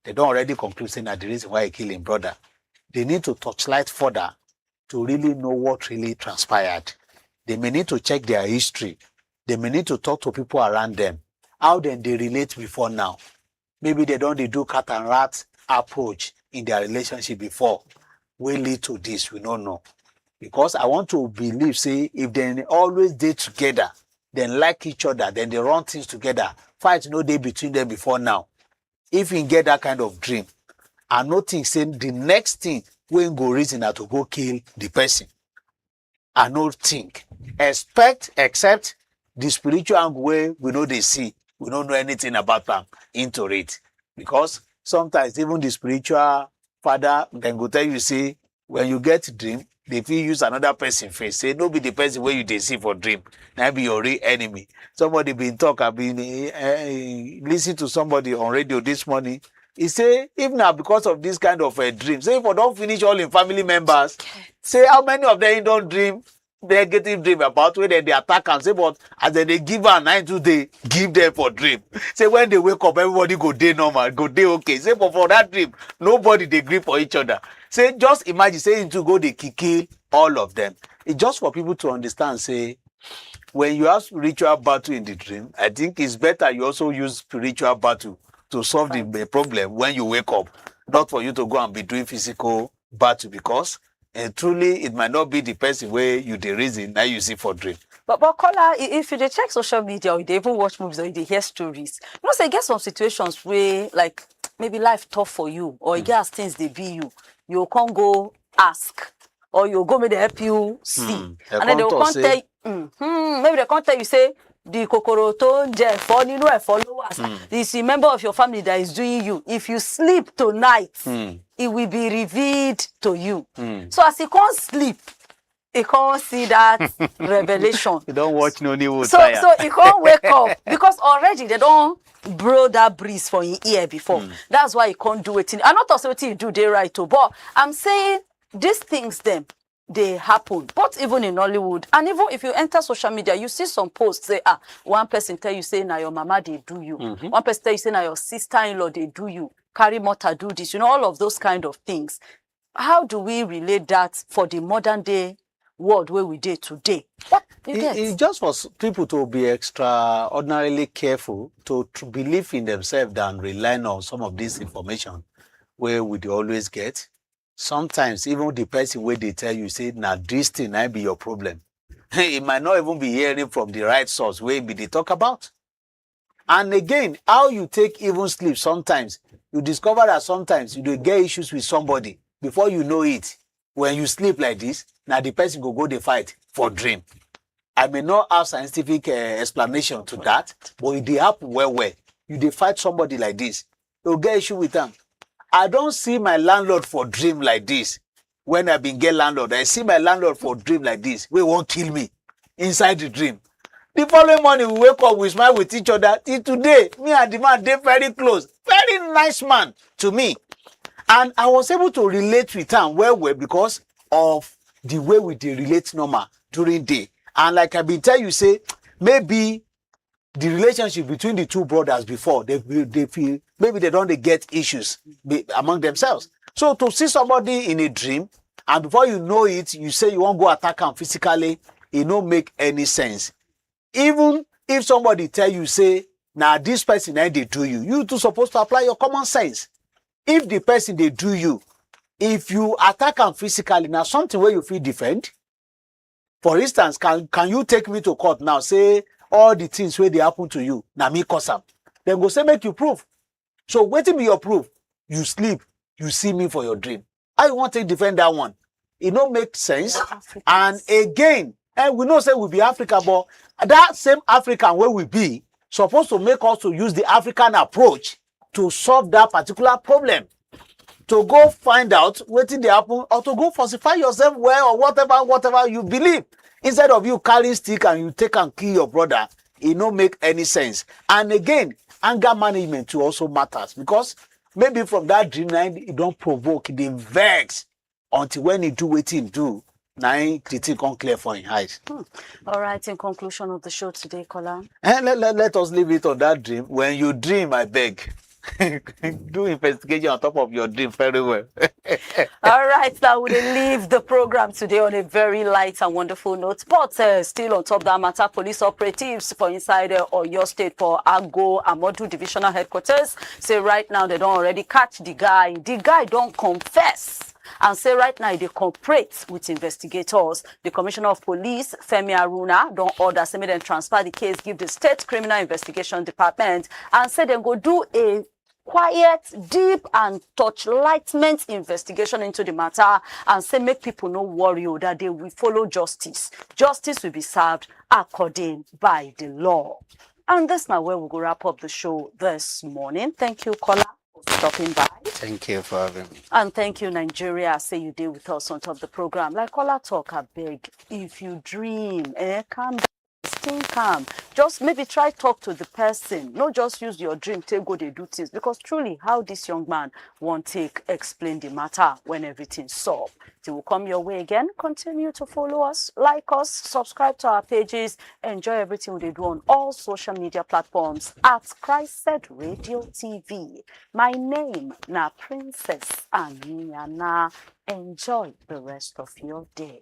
They don't already conclude saying that the reason why he kill him brother. They need to touchlight further to really know what really transpired. They may need to check their history. They may need to talk to people around them. How then they relate before now? Maybe they don't do cat and rat approach in their relationship before. Will lead to this, we don't know. Because I want to believe, say, if they always stay together, then like each other, then they run things together. Fight no day between them before now. If you get that kind of dream, I no think saying the next thing when go reason that to go kill the person. I no think. Except the spiritual angle where we know they see. We don't know anything about them into it. Because sometimes even the spiritual father then go tell you, say, when you get dream, they feel use another person face. Say, no be the person where you they see for dream. Now be your real enemy. Somebody been talk, I've been listen to somebody on radio this morning. He say, if now because of this kind of dream, say if I don't finish all in family members, say how many of them don't dream, negative dream about where they attack and say, but as they give her 9 2 they give them for dream. Say when they wake up, everybody go day normal, go day okay. Say but for that dream, nobody they agree for each other. Say just imagine saying to go they kill all of them. It's just for people to understand, say, when you have spiritual battle in the dream, I think it's better you also use spiritual battle to solve the problem when you wake up, not for you to go and be doing physical battle because truly it might not be the person where you the reason now you see for dream. But Kola, if you check social media or you even watch movies or you hear stories, you know, say get some situations where like maybe life tough for you or you get things they be you can't go ask or you go maybe help you see. And then they will tell you, maybe they can't tell you say the kokoroto for you know followers. This a member of your family that is doing you. If you sleep tonight, it will be revealed to you. So as you can't sleep, you can't see that revelation. You don't watch no new so you can't wake up because already they don't blow that breeze for your ear before. That's why you can't do it. I'm not also what you do they right too, but I'm saying these things them they happen, but even in Hollywood, and even if you enter social media, you see some posts say, one person tell you say now your mama they do you, one person tell you say now your sister-in-law they do you, carry motor do this, you know, all of those kind of things. How do we relate that for the modern day world where we did today? What it's just for people to be extraordinarily careful to believe in themselves than relying on some of this information where we always get. Sometimes even the person where they tell you say now this thing might be your problem. It might not even be hearing from the right source where they talk about. And again, how you take even sleep sometimes, you discover that sometimes you do get issues with somebody before you know it. When you sleep like this, now the person go they fight for dream. I may not have scientific explanation to that, but it they happen well. You they fight somebody like this, you'll get issue with them. I don't see my landlord for dream like this. When I been get landlord, I see my landlord for dream like this. We won't kill me inside the dream. The following morning, we wake up, we smile with each other. Till today, me and the man, they very close. Very nice man to me. And I was able to relate with him well because of the way we dey relate normal during day. And like I been tell you, say, maybe the relationship between the two brothers before, they feel, maybe they don't get issues among themselves. So to see somebody in a dream, and before you know it, you say you won't go attack him physically, it don't make any sense. Even if somebody tell you, say, now this person they do you too supposed to apply your common sense. If the person they do you, if you attack them physically, now something where you feel defend. For instance, can you take me to court now, say all the things where they happen to you, now me cause them. Then go say make you prove. So waiting be your proof. You sleep, you see me for your dream. How you want to defend that one? It don't make sense. And again, and we know say we be Africa, but that same African where we be supposed to make us to use the African approach to solve that particular problem. To go find out what they happen, or to go falsify yourself well, or whatever you believe. Instead of you carrying stick and you take and kill your brother, it don't make any sense. And again, anger management too also matters, because maybe from that dream night it don't provoke, it vex until when he do what he do, now the thing come clear for him eyes. All right, in conclusion of the show today, Kola. And let us leave it on that dream. When you dream, I beg. Do investigation on top of your dream very well. All right, now we leave the program today on a very light and wonderful note. But still on top of that matter, police operatives for inside Oyo State for Ago Amodu Divisional Headquarters say right now they don't already catch the guy. The guy don't confess. And say right now they cooperate with investigators. The Commissioner of Police, Femi Aruna, don't order say them transfer the case, give the State Criminal Investigation Department, and say they go do a quiet, deep, and touchlightment investigation into the matter, and say make people no worry that they will follow justice. Justice will be served according by the law. And that's now where we'll go wrap up the show this morning. Thank you, Kola, for stopping by. Thank you for having me. And thank you, Nigeria. Say you did with us on top of the program. Like Kola talk, I beg, if you dream, calm down. Stay calm. Just maybe try talk to the person. Not just use your dream to go they do things. Because truly, how this young man won't take explain the matter when everything's solved. Till we come your way again, continue to follow us, like us, subscribe to our pages, enjoy everything we do on all social media platforms at Christ Said Radio TV. My name na Princess Aniana. Enjoy the rest of your day.